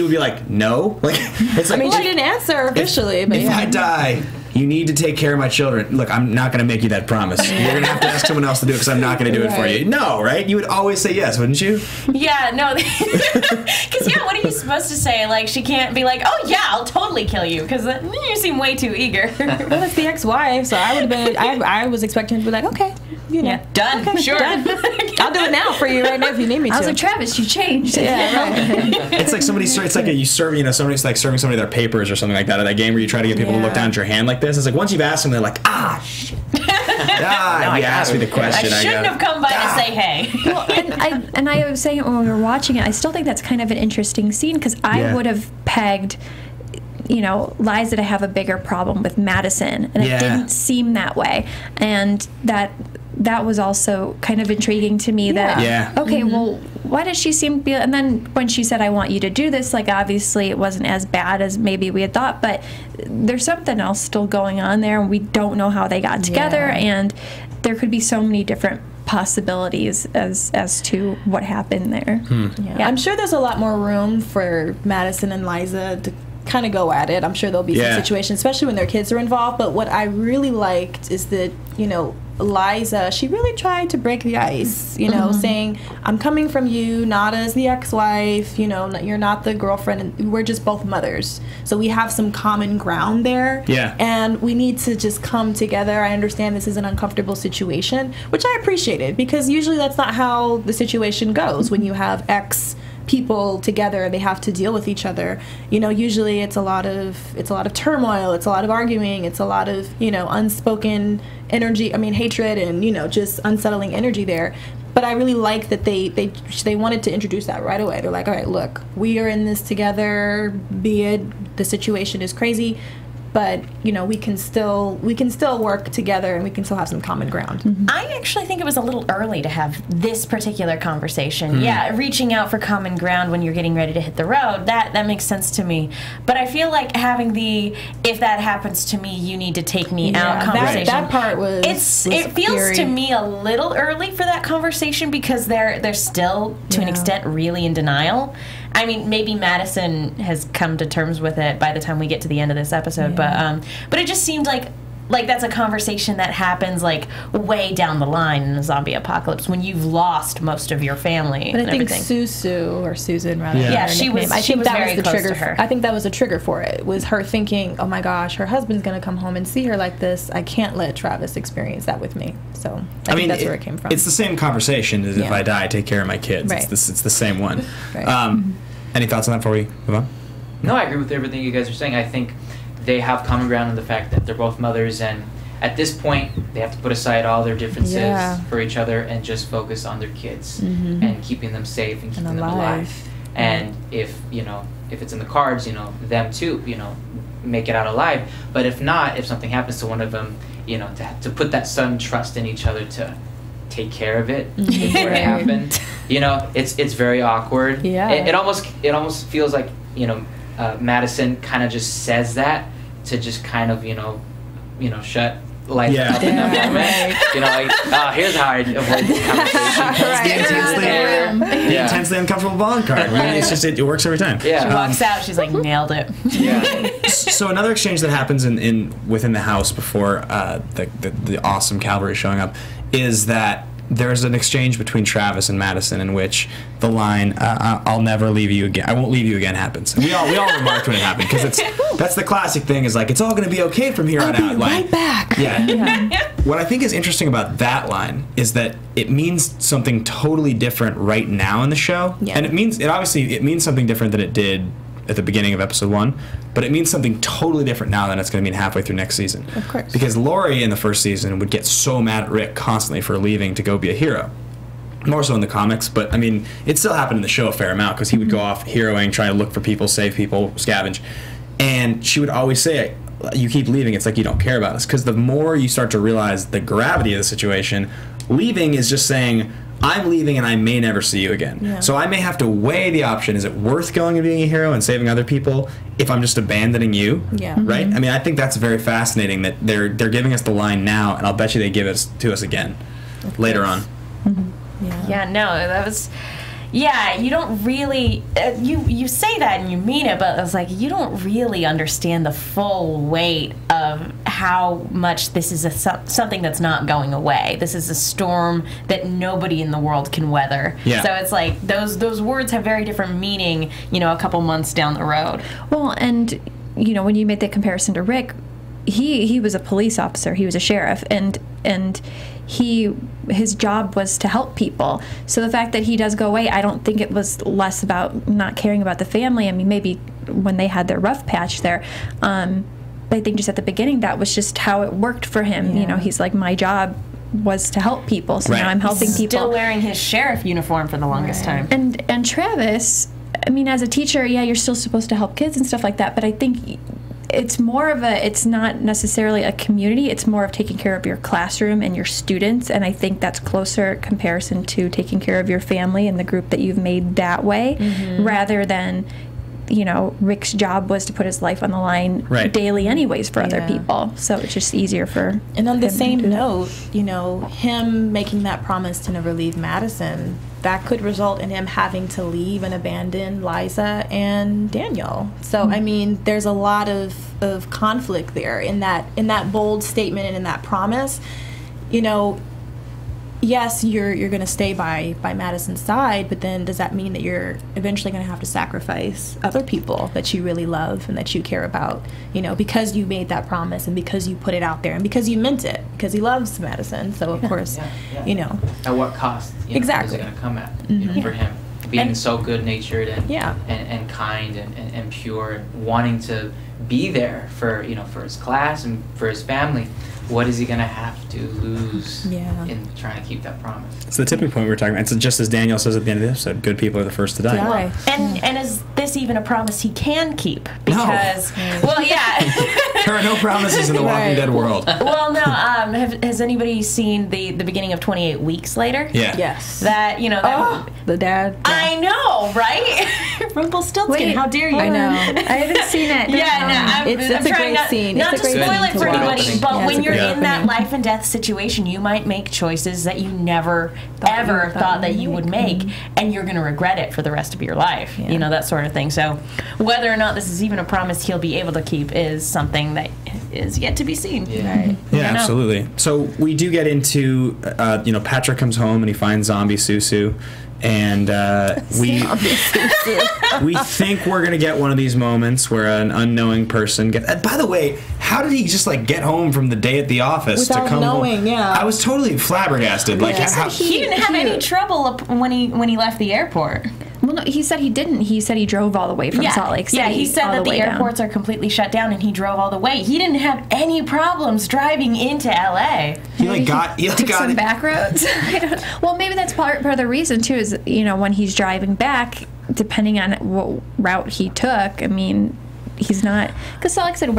would be like, no? Like, it's like, she didn't answer officially, but if I die, you need to take care of my children. Look, I'm not going to make you that promise. You're going to have to ask someone else to do it because I'm not going to do it for you. No, right? You would always say yes, wouldn't you? Yeah, no. Because, yeah, what are you supposed to say? Like, she can't be like, oh, yeah, I'll totally kill you, because you seem way too eager. Well, it's the ex-wife, so I would have been, I was expecting her to be like, okay, you know. Yeah, done. Okay, sure. Done. I'll do it now for you right now if you need me to. I was like, Travis, you changed. Yeah, right. It's like it's like you serve, somebody's like serving somebody their papers or something like that, or that game where you try to get people to look down at your hand like this. It's like once you've asked them, they're like, shit. You asked me the question. I shouldn't have come by to say hey. Well, and I was saying it when we were watching it, I still think that's kind of an interesting scene, because I would have pegged, Liza to have a bigger problem with Madison, and it didn't seem that way, and that was also kind of intriguing to me. Okay, well, why does she seem to be, and then when she said, I want you to do this, like, obviously it wasn't as bad as maybe we had thought, but there's something else still going on there, and we don't know how they got together, and there could be so many different possibilities as to what happened there. I'm sure there's a lot more room for Madison and Liza to kind of go at it. I'm sure there'll be some situations, especially when their kids are involved, but what I really liked is that, Liza, she really tried to break the ice, saying, I'm coming from you, not as the ex-wife, you're not the girlfriend, and we're just both mothers. So we have some common ground there. Yeah. And we need to just come together. I understand this is an uncomfortable situation, which I appreciated, because usually that's not how the situation goes when you have people together, they have to deal with each other. Usually it's a lot of turmoil, it's a lot of arguing, it's a lot of unspoken energy, hatred, and just unsettling energy there. But I really like that they wanted to introduce that right away. They're like, all right, look, we are in this together, be it the situation is crazy, but we can still work together, and we can still have some common ground. I actually think it was a little early to have this particular conversation. Yeah, reaching out for common ground when you're getting ready to hit the road, that makes sense to me. But I feel like having the if that happens to me, you need to take me out conversation. That part was it feels scary. To me a little early for that conversation, because they're still to an extent really in denial. Maybe Madison has come to terms with it by the time we get to the end of this episode, but it just seemed like that's a conversation that happens like way down the line in a zombie apocalypse when you've lost most of your family. But I think everything. Susu, or Susan rather, she was. I think that was the trigger. For her. I think that was a trigger for it. Was her thinking, oh my gosh, her husband's gonna come home and see her like this. I can't let Travis experience that with me. So I think that's where it came from. It's the same conversation as if I die, take care of my kids. Right. It's the same one. Right. Any thoughts on that before we move on? No, I agree with everything you guys are saying. I think they have common ground in the fact that they're both mothers, and at this point, they have to put aside all their differences for each other and just focus on their kids and keeping them safe and keeping them alive. And if it's in the cards, them too, make it out alive. But if not, if something happens to one of them, to put that sudden trust in each other to take care of it before it happened. It's very awkward. Yeah. It almost feels like Madison kind of just says that to just kind of shut life up in that moment. Here's how I avoid this conversation. The intensely uncomfortable bond card. It's just it works every time. Yeah. She walks out. She's like, nailed it. Yeah. So another exchange that happens within the house before the awesome cavalry showing up is that there's an exchange between Travis and Madison in which the line "I'll never leave you again. I won't leave you again" happens. We all remarked when it happened, because that's the classic thing, is like, it's all going to be okay from here on out. Right back. Yeah. What I think is interesting about that line is that it means something totally different right now in the show, and it means something different than it did at the beginning of episode 1, but it means something totally different now than it's going to mean halfway through next season. Of course. Because Lori in the first season would get so mad at Rick constantly for leaving to go be a hero. More so in the comics, but it still happened in the show a fair amount, because he would go off heroing, trying to look for people, save people, scavenge. And she would always say, you keep leaving, it's like you don't care about us. Because the more you start to realize the gravity of the situation, leaving is just saying, I'm leaving and I may never see you again. Yeah. So I may have to weigh the option, is it worth going and being a hero and saving other people if I'm just abandoning you? Yeah. Right? I think that's very fascinating that they're giving us the line now, and I'll bet you they give it to us again later on. Yeah, no, that was... Yeah, you don't really, you say that and you mean it, but it's like, you don't really understand the full weight of how much this is something that's not going away. This is a storm that nobody in the world can weather. Yeah. So it's like, those words have very different meaning, a couple months down the road. Well, and, when you made that comparison to Rick, he was a police officer, he was a sheriff, and his job was to help people. So the fact that he does go away, I don't think it was less about not caring about the family. I mean, maybe when they had their rough patch there, but I think just at the beginning, that was just how it worked for him. Yeah. He's like, my job was to help people, so now I'm helping people. Still wearing his sheriff uniform for the longest time. And Travis, I mean, as a teacher, yeah, you're still supposed to help kids and stuff like that, but I think it's more of it's not necessarily a community, it's more of taking care of your classroom and your students, and I think that's closer comparison to taking care of your family and the group that you've made that way, rather than, Rick's job was to put his life on the line daily anyways for other people, so it's just easier for And on the him same to do that. note, him making that promise to never leave Madison, that could result in him having to leave and abandon Liza and Daniel. So I mean, there's a lot of conflict there in that bold statement and in that promise. Yes, you're going to stay by Madison's side, but then does that mean that you're eventually going to have to sacrifice other people that you really love and that you care about, because you made that promise and because you put it out there and because you meant it, because he loves Madison. So of course, At what cost? Exactly. Is it going to come at for him? Being so good-natured and kind and pure, and wanting to be there for for his class and for his family. What is he going to have to lose in trying to keep that promise? It's the tipping point we were talking about. It's just as Daniel says at the end of the episode, good people are the first to die. Right. And is this even a promise he can keep? Because, There are no promises in the Walking Dead world. Well, no. Has anybody seen the beginning of 28 Weeks Later? Yeah. Yes. That, The dad. I know, right? Rumpelstiltskin, Wait, how dare you? I know. I haven't seen it. It's a great scene. Not It's to a great spoil scene it for to watch. anybody, but Yeah, when it's a you're great in that opening. life and death situation, you might make choices that you never, ever thought that you would make, and you're going to regret it for the rest of your life. Yeah. That sort of thing. So whether or not this is even a promise he'll be able to keep is something that is yet to be seen. Right. Yeah, absolutely. So we do get into, Patrick comes home and he finds zombie Susu. And we think we're going to get one of these moments where an unknowing person gets... by the way, how did he just, get home from the day at the office Without to come knowing, home? yeah. I was totally flabbergasted. He didn't have any trouble when he left the airport. Well, no, he said he didn't. He said he drove all the way from Salt Lake City. Yeah, he said that the airports are completely shut down, and he drove all the way. He didn't have any problems driving into LA. He took some back roads. Well, maybe that's part of the reason too. Is when he's driving back, depending on what route he took. I mean, he's not, because Salt Lake City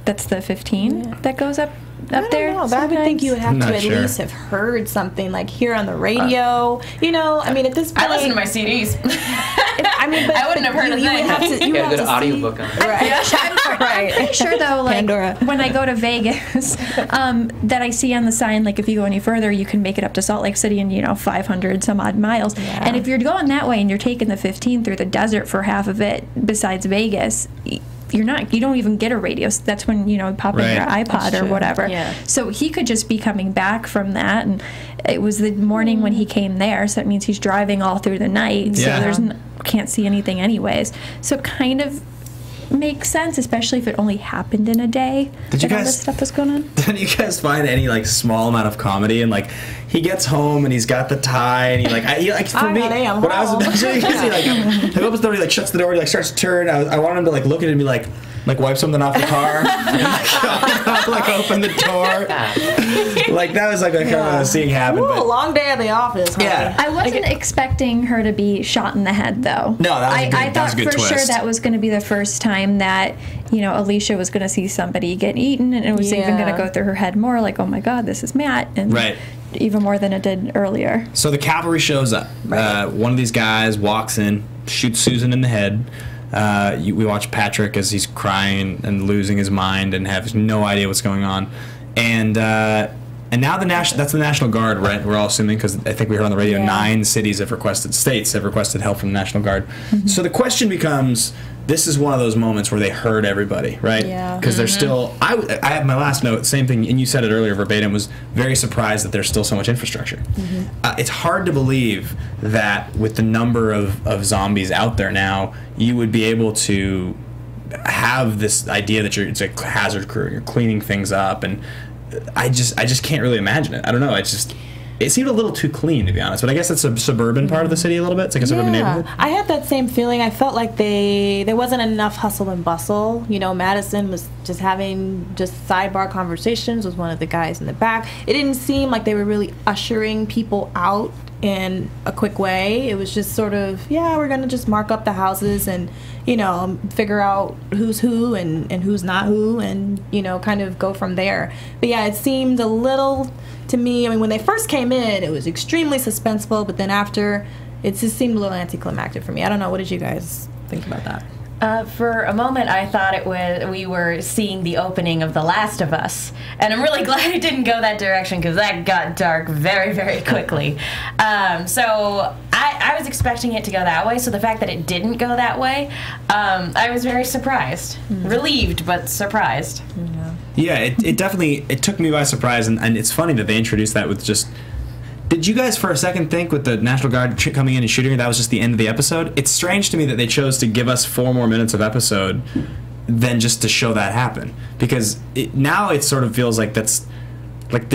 that's the 15 that goes up there. But I would think you would have to at least have heard something hear on the radio. I mean, at this point, I listen to my CDs. But I wouldn't have heard of that. You got a good audiobook on it. I'm pretty sure though, Pandora. when I go to Vegas, that I see on the sign, if you go any further, you can make it up to Salt Lake City in 500 some odd miles. Yeah. And if you're going that way and you're taking the 15 through the desert for half of it, besides Vegas, you don't even get a radio. That's when pop in your iPod or whatever. Yeah. So he could just be coming back from that, and it was the morning when he came there, so that means he's driving all through the night. So there's can't see anything anyways. So it kind of makes sense, especially if it only happened in a day. Did you all guys? this stuff was going on. Did you guys find any small amount of comedy? And he gets home and he's got the tie and for me, when I was imagining, he opens the door, he shuts the door, he starts to turn. I wanted him to look at it and be like wipe something off the car, and, open the door. That was kind of a seeing happen. Ooh, But, long day at the office. Huh? Yeah. I wasn't expecting her to be shot in the head, though. No, that was I that was thought a good for twist. sure that was going to be the first time that Alicia was going to see somebody get eaten, and it was even going to go through her head more oh my God, this is Matt, and even more than it did earlier. So the cavalry shows up. One of these guys walks in, shoots Susan in the head. We watch Patrick as he's crying and losing his mind and has no idea what's going on. And And now that's the National Guard, right? We're all assuming, because I think we heard on the radio 9 states have requested help from the National Guard. So the question becomes, this is one of those moments where they heard everybody, right? Yeah. Because they're still, I have my last note, same thing, and you said it earlier verbatim, was very surprised that there's still so much infrastructure. It's hard to believe that with the number of zombies out there now, you would be able to have this idea that it's a hazard crew, and you're cleaning things up, and I just can't really imagine it. I don't know. It seemed a little too clean, to be honest. But I guess it's a suburban part of the city a little bit. It's like a suburban neighborhood. I had that same feeling. I felt like there wasn't enough hustle and bustle. You know, Madison was just having sidebar conversations with one of the guys in the back. It didn't seem like they were really ushering people out in a quick way. It was just sort of, we're going to just mark up the houses and, you know, figure out who's who and who's not who and, you know, kind of go from there. But yeah, it seemed a little, to me, I mean, when they first came in, it was extremely suspenseful, but then after, it just seemed a little anticlimactic for me. I don't know, what did you guys think about that? For a moment, I thought we were seeing the opening of The Last of Us, and I'm really glad it didn't go that direction because that got dark very, very quickly. So I was expecting it to go that way. So the fact that it didn't go that way, I was very surprised, relieved, but surprised. Yeah, it definitely took me by surprise, and it's funny that they introduced that with just. Did you guys for a second think with the National Guard coming in and shooting her, that was just the end of the episode? It's strange to me that they chose to give us 4 more minutes of episode than just to show that happen. Because now it sort of feels like that's, like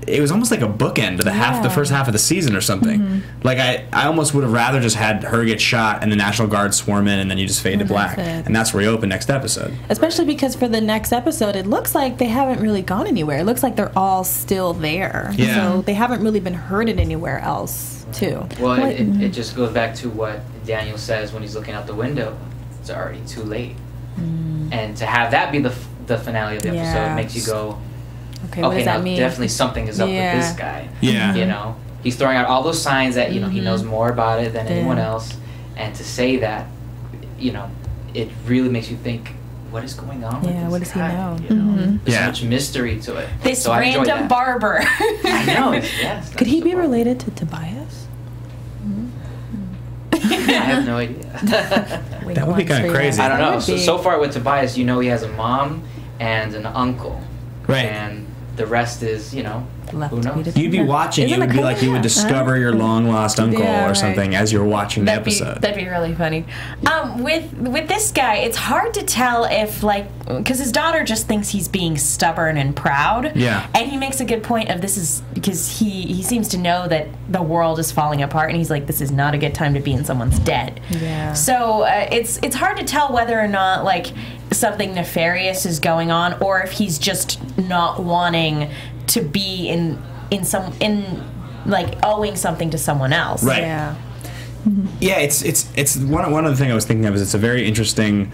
it was almost like a bookend to the first half of the season or something. Like I almost would have rather just had her get shot and the National Guard swarm in and then you just fade to black. And that's where you open next episode. Especially because for the next episode, it looks like they haven't really gone anywhere. It looks like they're all still there. Yeah. So they haven't really been hurted anywhere else, too. Well, it just goes back to what Daniel says when he's looking out the window. It's already too late. And to have that be the finale of the episode makes you go, okay, what does that mean? Definitely something is up with this guy. Yeah. You know, he's throwing out all those signs that, you know, he knows more about it than anyone else. And to say that, you know, it really makes you think, what is going on with this what does guy? he know? You know? There's so much mystery to it. This so random barber. I know. Yes. Could he be related to Tobias? I have no idea. That would be kind of crazy. I don't know. So far with Tobias, you know he has a mom and an uncle. Right. And the rest is, you know, who knows? You'd be watching, it would be like you would discover your long-lost uncle or something as you're watching the episode. That'd be really funny. With this guy, it's hard to tell if, like, because his daughter just thinks he's being stubborn and proud. Yeah. And he makes a good point of this is, because he seems to know that the world is falling apart, and he's like, this is not a good time to be in someone's debt. Yeah. So it's hard to tell whether or not, like, something nefarious is going on, or if he's just not wanting to be in like owing something to someone else. Right. Yeah. Yeah, it's one of the things I was thinking of is it's a very interesting,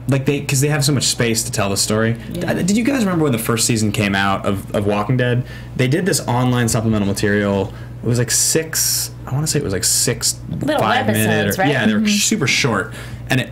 like because they have so much space to tell the story. Yeah. Did you guys remember when the first season came out of Walking Dead? They did this online supplemental material. It was like 6. I want to say it was like 6 little 5-minute. Right? Yeah, they were super short. And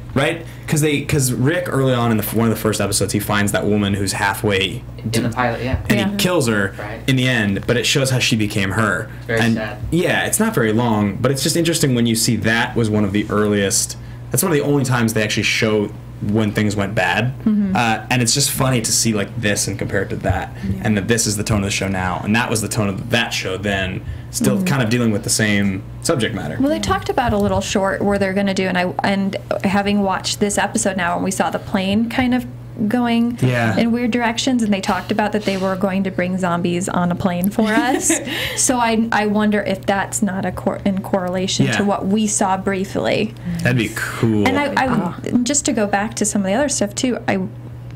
because Rick early on in one of the first episodes, he finds that woman who's halfway in the pilot, and he kills her in the end. But it shows how she became her. Very sad. Yeah, it's not very long, but it's just interesting when you see that was one of the earliest. That's one of the only times they actually show when things went bad, and it's just funny to see like this and compare it to that, and that this is the tone of the show now, and that was the tone of that show then. Still kind of dealing with the same subject matter. Well, they talked about a little short where they're going to do, and having watched this episode now, and we saw the plane kind of going in weird directions, and they talked about that they were going to bring zombies on a plane for us. So I wonder if that's not in correlation to what we saw briefly. That'd be cool. And I just to go back to some of the other stuff too,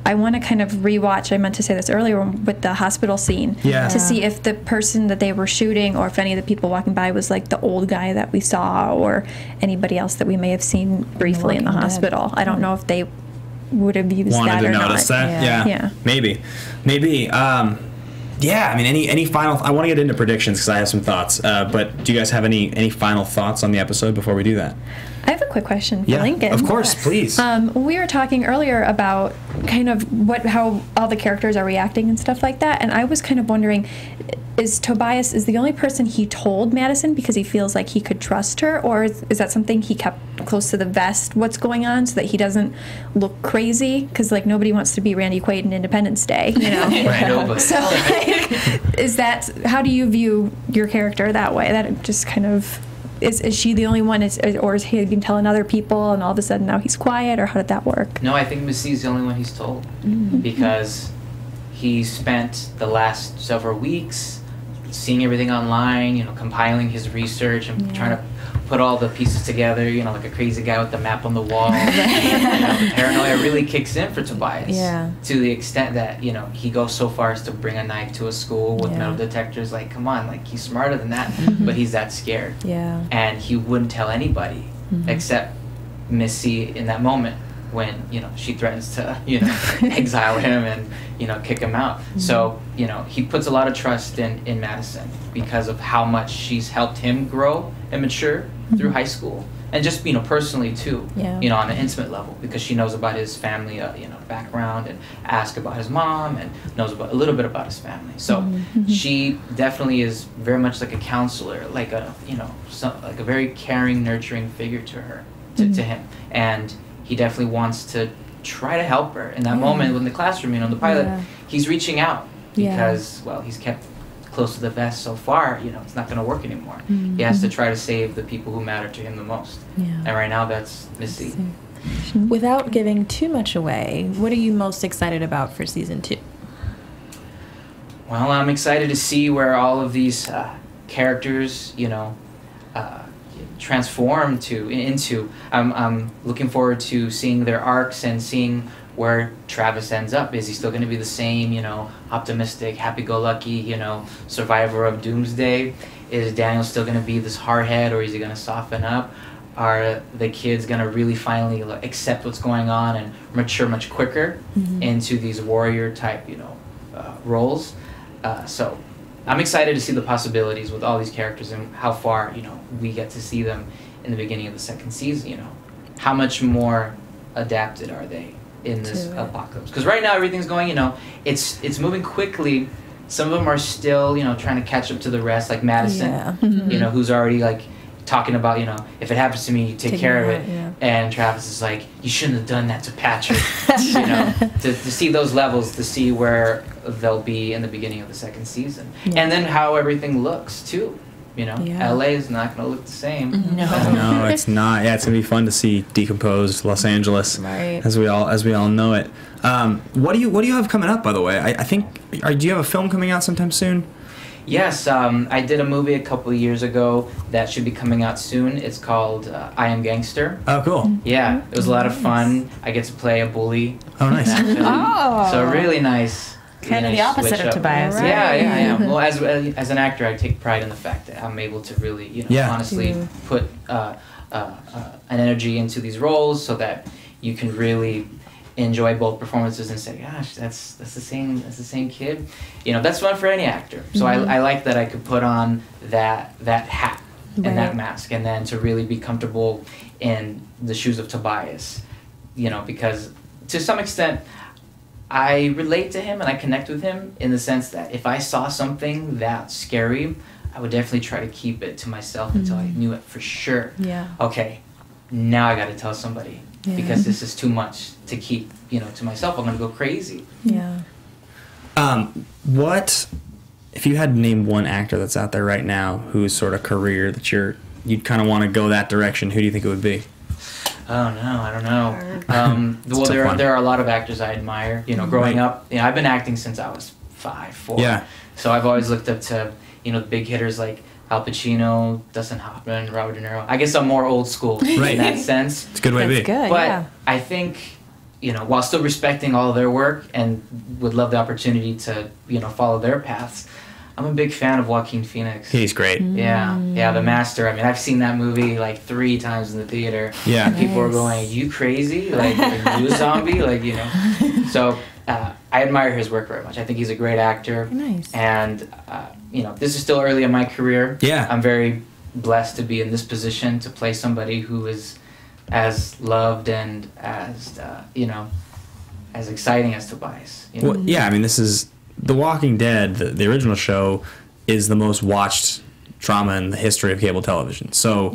I want to kind of rewatch, I meant to say this earlier, with the hospital scene, to see if the person that they were shooting or if any of the people walking by was like the old guy that we saw or anybody else that we may have seen briefly in the hospital. I don't know if they would have used that or not. Wanted to notice that? Yeah. Maybe. Yeah, I mean, any final... I want to get into predictions because I have some thoughts. But do you guys have any final thoughts on the episode before we do that? I have a quick question for Lincoln. Of course, please. We were talking earlier about kind of how all the characters are reacting and stuff like that, and I was kind of wondering, is Tobias the only person he told Madison because he feels like he could trust her, or is that something he kept close to the vest, what's going on, so that he doesn't look crazy? Because, like, nobody wants to be Randy Quaid in Independence Day, you know? Right. So, like, how do you view your character that way? That it just kind of... Is she the only one, or is he been telling other people and all of a sudden now he's quiet, or how did that work? No, I think Missy's the only one he's told. Because he spent the last several weeks seeing everything online, you know, compiling his research and trying to put all the pieces together, you know, like a crazy guy with the map on the wall. You know, the paranoia really kicks in for Tobias. To the extent that, you know, he goes so far as to bring a knife to a school with metal detectors. Like, come on, like, he's smarter than that, but he's that scared. And he wouldn't tell anybody except Missy in that moment when, you know, she threatens to, you know, exile him and, you know, kick him out. So, you know, he puts a lot of trust in Madison because of how much she's helped him grow and mature through high school. And just, you know, personally too, you know, on an intimate level, because she knows about his family, you know, background, and asks about his mom, and knows about a little bit about his family. So she definitely is very much like a counselor, like a, you know, like a very caring, nurturing figure to her, to him. And he definitely wants to try to help her in that moment in the classroom. You know, the pilot, he's reaching out because, well, he's kept close to the vest so far. You know, it's not going to work anymore. He has to try to save the people who matter to him the most. And right now, that's Missy. Without giving too much away, what are you most excited about for season 2? Well, I'm excited to see where all of these characters, you know, transform into. I'm looking forward to seeing their arcs and seeing where Travis ends up. Is he still going to be the same, you know, optimistic, happy-go-lucky, you know, survivor of doomsday? Is Daniel still going to be this hardhead, or is he going to soften up? Are the kids going to really finally accept what's going on and mature much quicker into these warrior-type, you know, roles? So I'm excited to see the possibilities with all these characters and how far, you know, we get to see them in the beginning of the second season. You know, how much more adapted are they in this apocalypse? Because right now everything's going, you know, it's moving quickly. Some of them are still, you know, trying to catch up to the rest, like Madison, you know, who's already like talking about, you know, if it happens to me, you take care of it. And Travis is like, you shouldn't have done that to Patrick. You know, to see those levels, to see where they'll be in the beginning of the second season. And then how everything looks too. You know, LA is not going to look the same. No, it's not. Yeah, it's going to be fun to see decomposed Los Angeles, as we all know it. What do you have coming up, by the way? I think, do you have a film coming out sometime soon? Yes, I did a movie a couple of years ago that should be coming out soon. It's called I Am Gangster. Oh, cool. Yeah, it was a lot of fun. I get to play a bully. Oh, nice. So really nice. Kind of the opposite of Tobias. Right. Yeah. Well, as an actor, I take pride in the fact that I'm able to really, you know, honestly put an energy into these roles so that you can really enjoy both performances and say, gosh, that's the same kid. You know, that's fun for any actor. So I like that I could put on that hat and that mask, and then to really be comfortable in the shoes of Tobias. You know, because to some extent I relate to him and I connect with him in the sense that if I saw something that scary, I would definitely try to keep it to myself until I knew it for sure. Okay, now I got to tell somebody. Because this is too much to keep, you know, to myself. I'm going to go crazy. What, if you had to name one actor that's out there right now whose sort of career that you'd kind of want to go that direction, who do you think it would be? Oh no, I don't know. Well, there are a lot of actors I admire. You know, growing up, you know, I've been acting since I was 4. So I've always looked up to, you know, the big hitters like Al Pacino, Dustin Hoffman, Robert De Niro. I guess I'm more old school in that sense. It's a good way to be. Good, but I think, you know, while still respecting all of their work and would love the opportunity to, you know, follow their paths, I'm a big fan of Joaquin Phoenix. He's great. Yeah, The Master. I mean, I've seen that movie like 3 times in the theater. And people are going, "Are you crazy? Like, are you a zombie?" Like, you know. So I admire his work very much. I think he's a great actor. Nice. And, you know, this is still early in my career. Yeah. I'm very blessed to be in this position to play somebody who is as loved and as, you know, as exciting as Tobias. You know? Well, yeah, I mean, this is The Walking Dead. The original show is the most watched drama in the history of cable television. So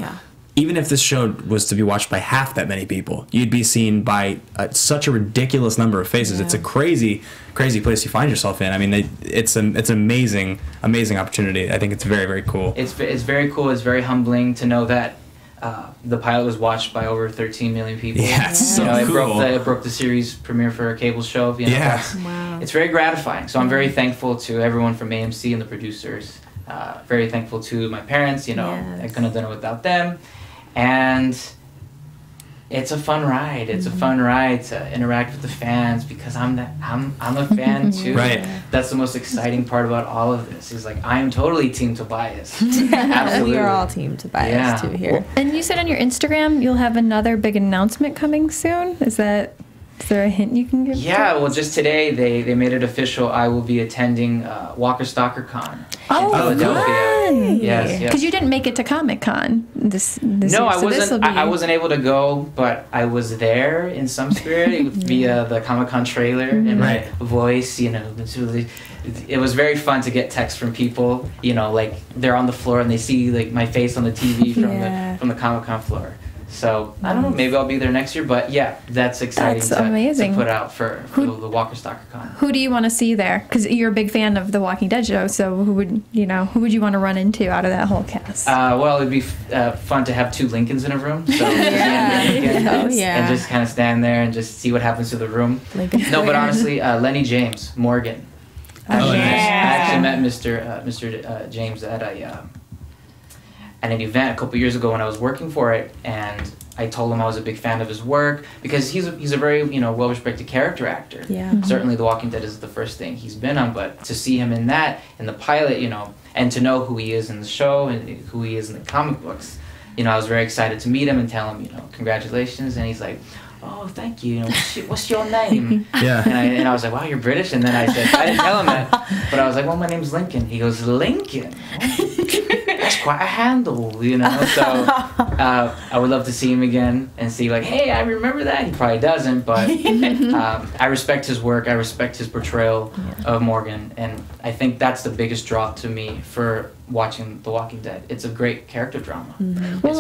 even if this show was to be watched by half that many people, you'd be seen by such a ridiculous number of faces. It's a crazy, crazy place you find yourself in. I mean, it's an amazing, amazing opportunity. I think it's very, very cool. It's very cool. It's very humbling to know that the pilot was watched by over 13 million people. Yeah, it's so cool. It broke the series premiere for a cable show. You know, it's very gratifying. So I'm very thankful to everyone from AMC and the producers. Very thankful to my parents. You know, I couldn't have done it without them. And it's a fun ride. It's a fun ride to interact with the fans because I'm a fan too. Right. That's the most exciting part about all of this. Is like I'm totally Team Tobias. Absolutely. We are all Team Tobias too here. And you said on your Instagram you'll have another big announcement coming soon. Is there a hint you can give? Yeah, well, just today they made it official. I will be attending Walker Stalker Con in Philadelphia. Fun. Yes. Because you didn't make it to Comic-Con this No, year, I so wasn't. I wasn't able to go, but I was there in some spirit via the Comic-Con trailer and my voice. You know, it was very fun to get texts from people. You know, like they're on the floor and they see like my face on the TV from the Comic-Con floor. So I don't know, maybe I'll be there next year, but yeah, that's exciting to put out for the Walker Stalker Con. Who do you want to see there? Because you're a big fan of the Walking Dead show, so who would you want to run into out of that whole cast? Well, it'd be fun to have two Lincolns in a room, so and just kind of stand there and just see what happens to the room. No, but honestly, Lenny James, Morgan. I actually met Mr. James at an event a couple years ago when I was working for it, and I told him I was a big fan of his work because he's a very well-respected character actor. Yeah. Certainly, The Walking Dead is the first thing he's been on, but to see him in the pilot, and to know who he is in the show and who he is in the comic books, I was very excited to meet him and tell him, congratulations, and he's like, oh, thank you. What's your name? Yeah. And I was like, wow, you're British? And then I said, I didn't tell him that. But I was like, well, my name's Lincoln. He goes, Lincoln? That's quite a handle, So I would love to see him again and see, like, hey, I remember that. He probably doesn't, but I respect his work. I respect his portrayal of Morgan. And I think that's the biggest draw to me for watching The Walking Dead. It's a great character drama. It's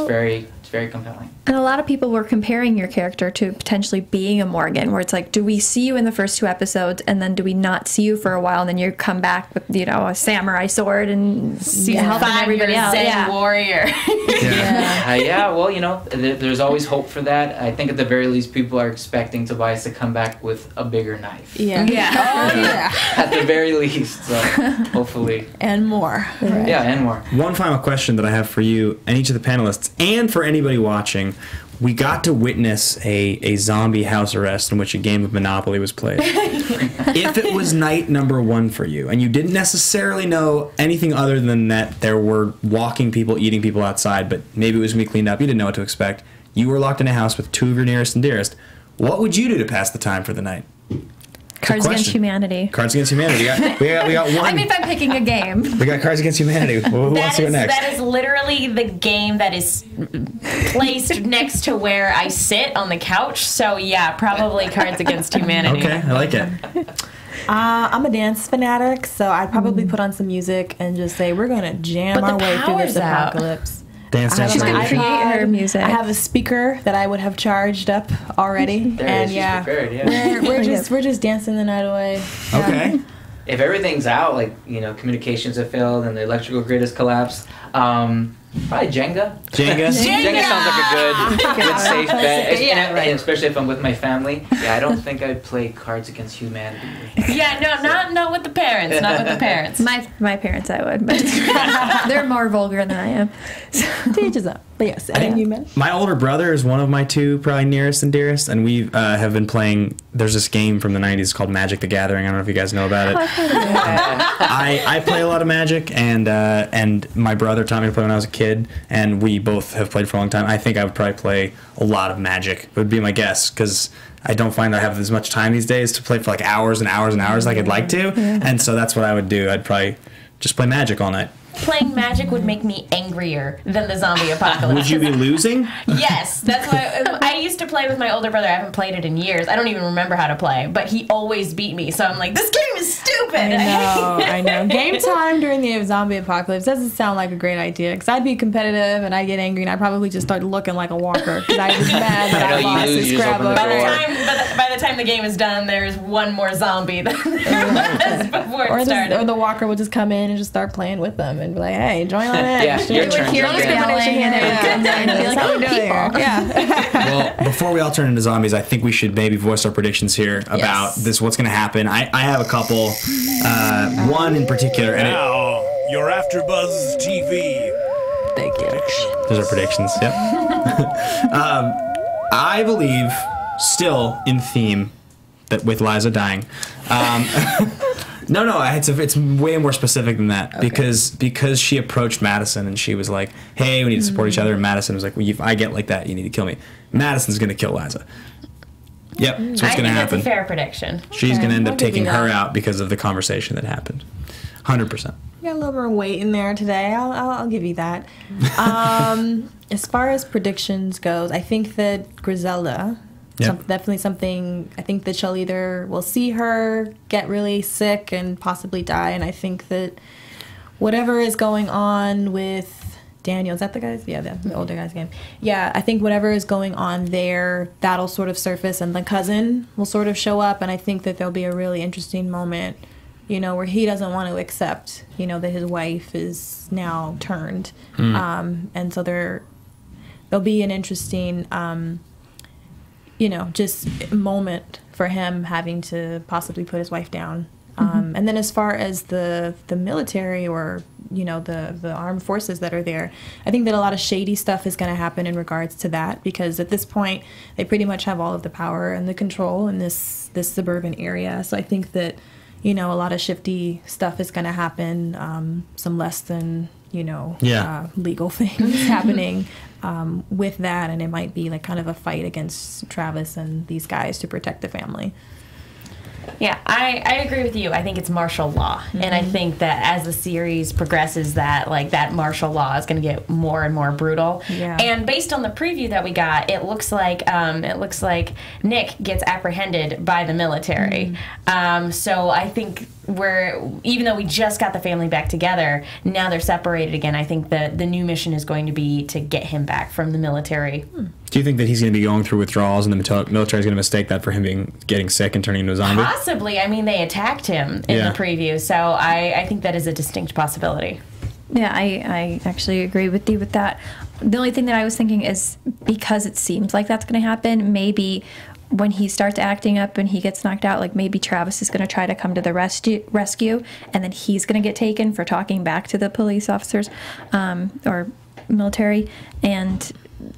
very compelling. And a lot of people were comparing your character to potentially being a Morgan, where it's like, do we see you in the first 2 episodes, and then do we not see you for a while, and then you come back with, a samurai sword and helping everybody out. Zen warrior. Well, there's always hope for that. I think at the very least, people are expecting Tobias to come back with a bigger knife. At the very least, so hopefully. And more. Right. Yeah, and more. One final question that I have for you and each of the panelists, and for anybody watching. We got to witness a zombie house arrest in which a game of Monopoly was played. If it was night number 1 for you, and you didn't necessarily know anything other than that there were walking people, eating people outside, but maybe it was going to be cleaned up, you didn't know what to expect, you were locked in a house with 2 of your nearest and dearest, what would you do to pass the time for the night? Cards Against Humanity. Cards Against Humanity. We got one. I mean, if I'm picking a game. We got Cards Against Humanity. Who wants to go next? That is literally the game that is placed next to where I sit on the couch. So, yeah, probably Cards Against Humanity. Okay, I like it. I'm a dance fanatic, so I'd probably put on some music and just say, we're going to jam our way through this apocalypse. Dance. She's going to create her music. I have a speaker that I would have charged up already. We're just dancing the night away. Okay. If everything's out, like, communications have failed and the electrical grid has collapsed, probably Jenga. Jenga sounds like a good safe bet. And especially if I'm with my family. Yeah, I don't think I'd play Cards Against Humanity. Not with the parents. Not with the parents. My parents I would, but they're more vulgar than I am. Teach us up. But yes, and you mentioned my older brother is one of my two probably nearest and dearest, and we have been playing. There's this game from the '90s called Magic the Gathering. I don't know if you guys know about it. I play a lot of Magic, and my brother taught me to play when I was a kid, and we both have played for a long time. I think I would probably play a lot of Magic. Would be my guess, because I don't find I have as much time these days to play for like hours and hours and hours like I'd like to, and so that's what I would do. I'd probably just play Magic all night. Playing Magic would make me angrier than the zombie apocalypse. Would you be losing? Yes, that's why I used to play with my older brother. I haven't played it in years. I don't even remember how to play, but he always beat me. So I'm like, this game is stupid. I know. Game time during the zombie apocalypse doesn't sound like a great idea, because I'd be competitive and I'd get angry and I'd probably just start looking like a walker because I was mad that I lost this grab over. By the time the game is done, there's one more zombie than there was before it started. Or the walker would just come in and just start playing with them and be like, hey, join on in. Yeah, your turn. Well, before we all turn into zombies, I think we should maybe voice our predictions here about this. What's going to happen? I have a couple. One in particular. And now, your AFTERBUZZ TV. Thank you. Those are predictions. Yep. I believe, still in theme, that with Liza dying. No, it's way more specific than that, because she approached Madison and she was like, hey, we need to support each other, and Madison was like, well, if I get like that, you need to kill me. Madison's going to kill Liza. Yep, that's what's going to happen. That's a fair prediction. She's going to end up taking her out because of the conversation that happened. 100%. You got a little more weight in there today. I'll give you that. As far as predictions goes, I think that Griselda... definitely something. I think that we'll see her get really sick and possibly die, and I think that whatever is going on with Daniel, is that the guy's? Yeah, the older guy's game. Yeah, I think whatever is going on there, that'll sort of surface, and the cousin will sort of show up, and I think that there'll be a really interesting moment, where he doesn't want to accept, that his wife is now turned, and so there'll be an interesting. Just a moment for him having to possibly put his wife down. And then as far as the military or, the armed forces that are there, I think that a lot of shady stuff is going to happen in regards to that, because at this point they pretty much have all of the power and the control in this suburban area. So I think that, a lot of shifty stuff is going to happen, some less than, legal things happening. With that, and it might be like kind of a fight against Travis and these guys to protect the family. Yeah, I agree with you. I think it's martial law, and I think that as the series progresses, that martial law is going to get more and more brutal. Yeah. And based on the preview that we got, it looks like Nick gets apprehended by the military. So I think even though we just got the family back together, now they're separated again. I think the new mission is going to be to get him back from the military. Do you think that he's going to be going through withdrawals and the military is going to mistake that for him getting sick and turning into a zombie? Possibly. I mean, they attacked him in the preview, so I think that is a distinct possibility. Yeah, I actually agree with you with that. The only thing that I was thinking is, because it seems like that's going to happen, maybe when he starts acting up and he gets knocked out, like maybe Travis is going to try to come to the rescue, and then he's going to get taken for talking back to the police officers or military, and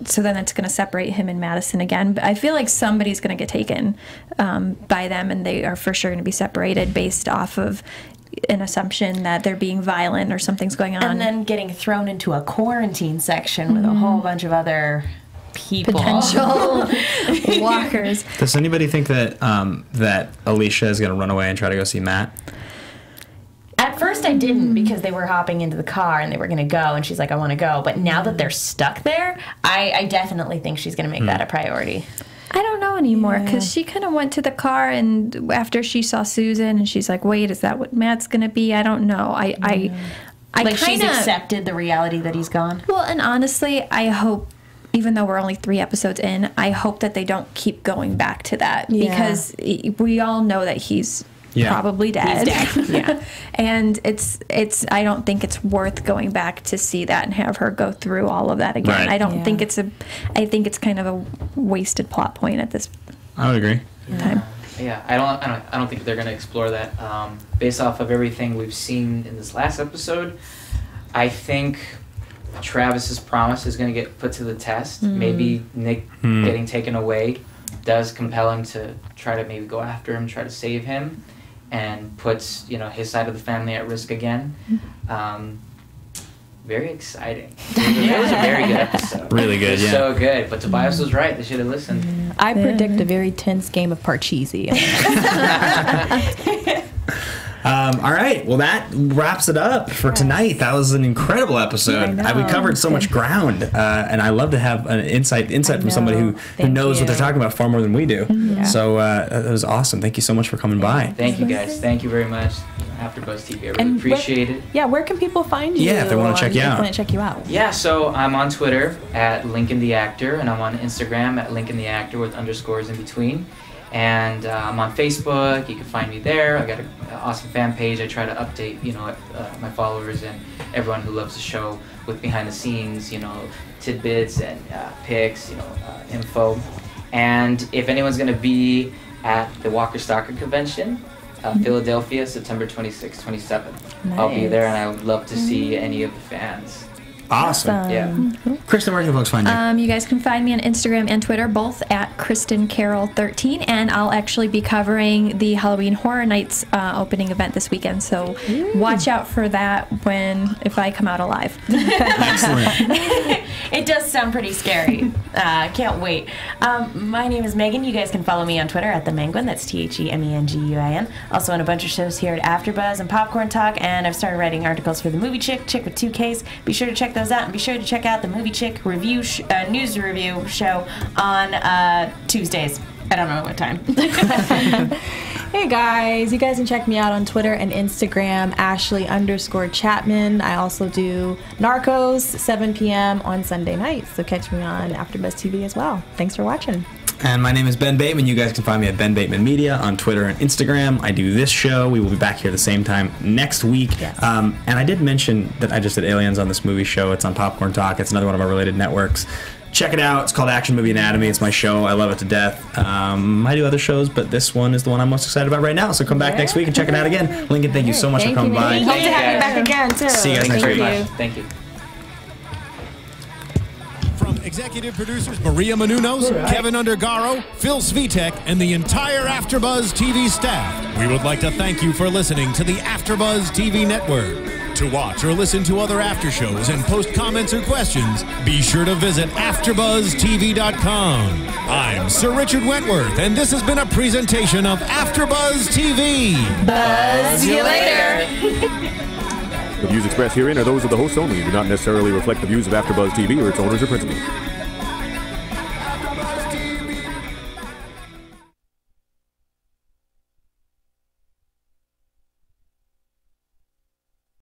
so then it's going to separate him and Madison again. But I feel like somebody's going to get taken by them, and they are for sure going to be separated based off of an assumption that they're being violent or something's going on. And then getting thrown into a quarantine section with a whole bunch of other people. Potential walkers. Does anybody think that that Alicia is going to run away and try to go see Matt? At first I didn't, because they were hopping into the car and they were going to go, and she's like, I want to go. But now that they're stuck there, I definitely think she's going to make that a priority. I don't know anymore, because she kind of went to the car, and after she saw Susan, and she's like, wait, is that what Matt's going to be? I don't know. I she's accepted the reality that he's gone? Well, and honestly, I hope, even though we're only 3 episodes in, I hope that they don't keep going back to that, because we all know that he's probably dead. He's dead. And I don't think it's worth going back to see that and have her go through all of that again. Right. I don't think I think it's kind of a wasted plot point at this I would agree. time. Yeah, I don't think they're going to explore that. Based off of everything we've seen in this last episode, I think Travis's promise is going to get put to the test. Maybe Nick getting taken away does compel him to try to maybe go after him, try to save him, and puts his side of the family at risk again. Very exciting. It was a very good episode. Really good, yeah. So good. But Tobias was right. They should have listened. I predict a very tense game of Parcheesi. All right. Well, that wraps it up for tonight. That was an incredible episode. We covered so much ground, and I love to have an insight from somebody who knows what they're talking about far more than we do. So that was awesome. Thank you so much for coming by. Thank you, guys. Thank you very much. AfterBuzz TV. I really appreciate it. Yeah, where can people find you? Yeah, if they want to check you out. Yeah, so I'm on Twitter at Lincoln the Actor, and I'm on Instagram at Lincoln the Actor with underscores in between. And I'm on Facebook. You can find me there. I got an awesome fan page. I try to update, my followers and everyone who loves the show with behind the scenes, tidbits and pics, info. And if anyone's going to be at the Walker Stalker Convention, Philadelphia, September 26th, 27th. Nice. I'll be there, and I would love to see any of the fans. Awesome. Yeah. Kristin, where can folks find you? You guys can find me on Instagram and Twitter, both at Kristin Carole 13, and I'll actually be covering the Halloween Horror Nights opening event this weekend. So watch out for that if I come out alive. Excellent. It does sound pretty scary. Can't wait. My name is Megan. You guys can follow me on Twitter at the Menguin. That's TheMenguin. Also on a bunch of shows here at AfterBuzz and Popcorn Talk, and I've started writing articles for the Movie Chick with 2 Ks. Be sure to check those out, and be sure to check out the Movie Chick review news review show on Tuesdays. I don't know what time. Hey guys, you guys can check me out on Twitter and Instagram, Ashley_Chatman. I also do Narcos, 7 p.m. on Sunday nights, so catch me on AfterBuzz TV as well. Thanks for watching. And my name is Ben Bateman. You guys can find me at Ben Bateman Media on Twitter and Instagram. I do this show. We will be back here the same time next week. Yes. And I did mention that I just did Aliens on this movie show. It's on Popcorn Talk. It's another one of our related networks. Check it out. It's called Action Movie Anatomy. It's my show. I love it to death. I do other shows, but this one is the one I'm most excited about right now. So come back next week and check it out again. Lincoln, thank you so much for coming by. Hope to have you back again, too. See you guys next week. Thank you. From executive producers Maria Menounos, Kevin Undergaro, Phil Svitek, and the entire AfterBuzz TV staff, we would like to thank you for listening to the AfterBuzz TV network. To watch or listen to other after shows and post comments or questions, be sure to visit AfterBuzzTV.com. I'm Sir Richard Wentworth, and this has been a presentation of AfterBuzz TV. Buzz you later. The views expressed herein are those of the hosts only and do not necessarily reflect the views of AfterBuzz TV or its owners or principals.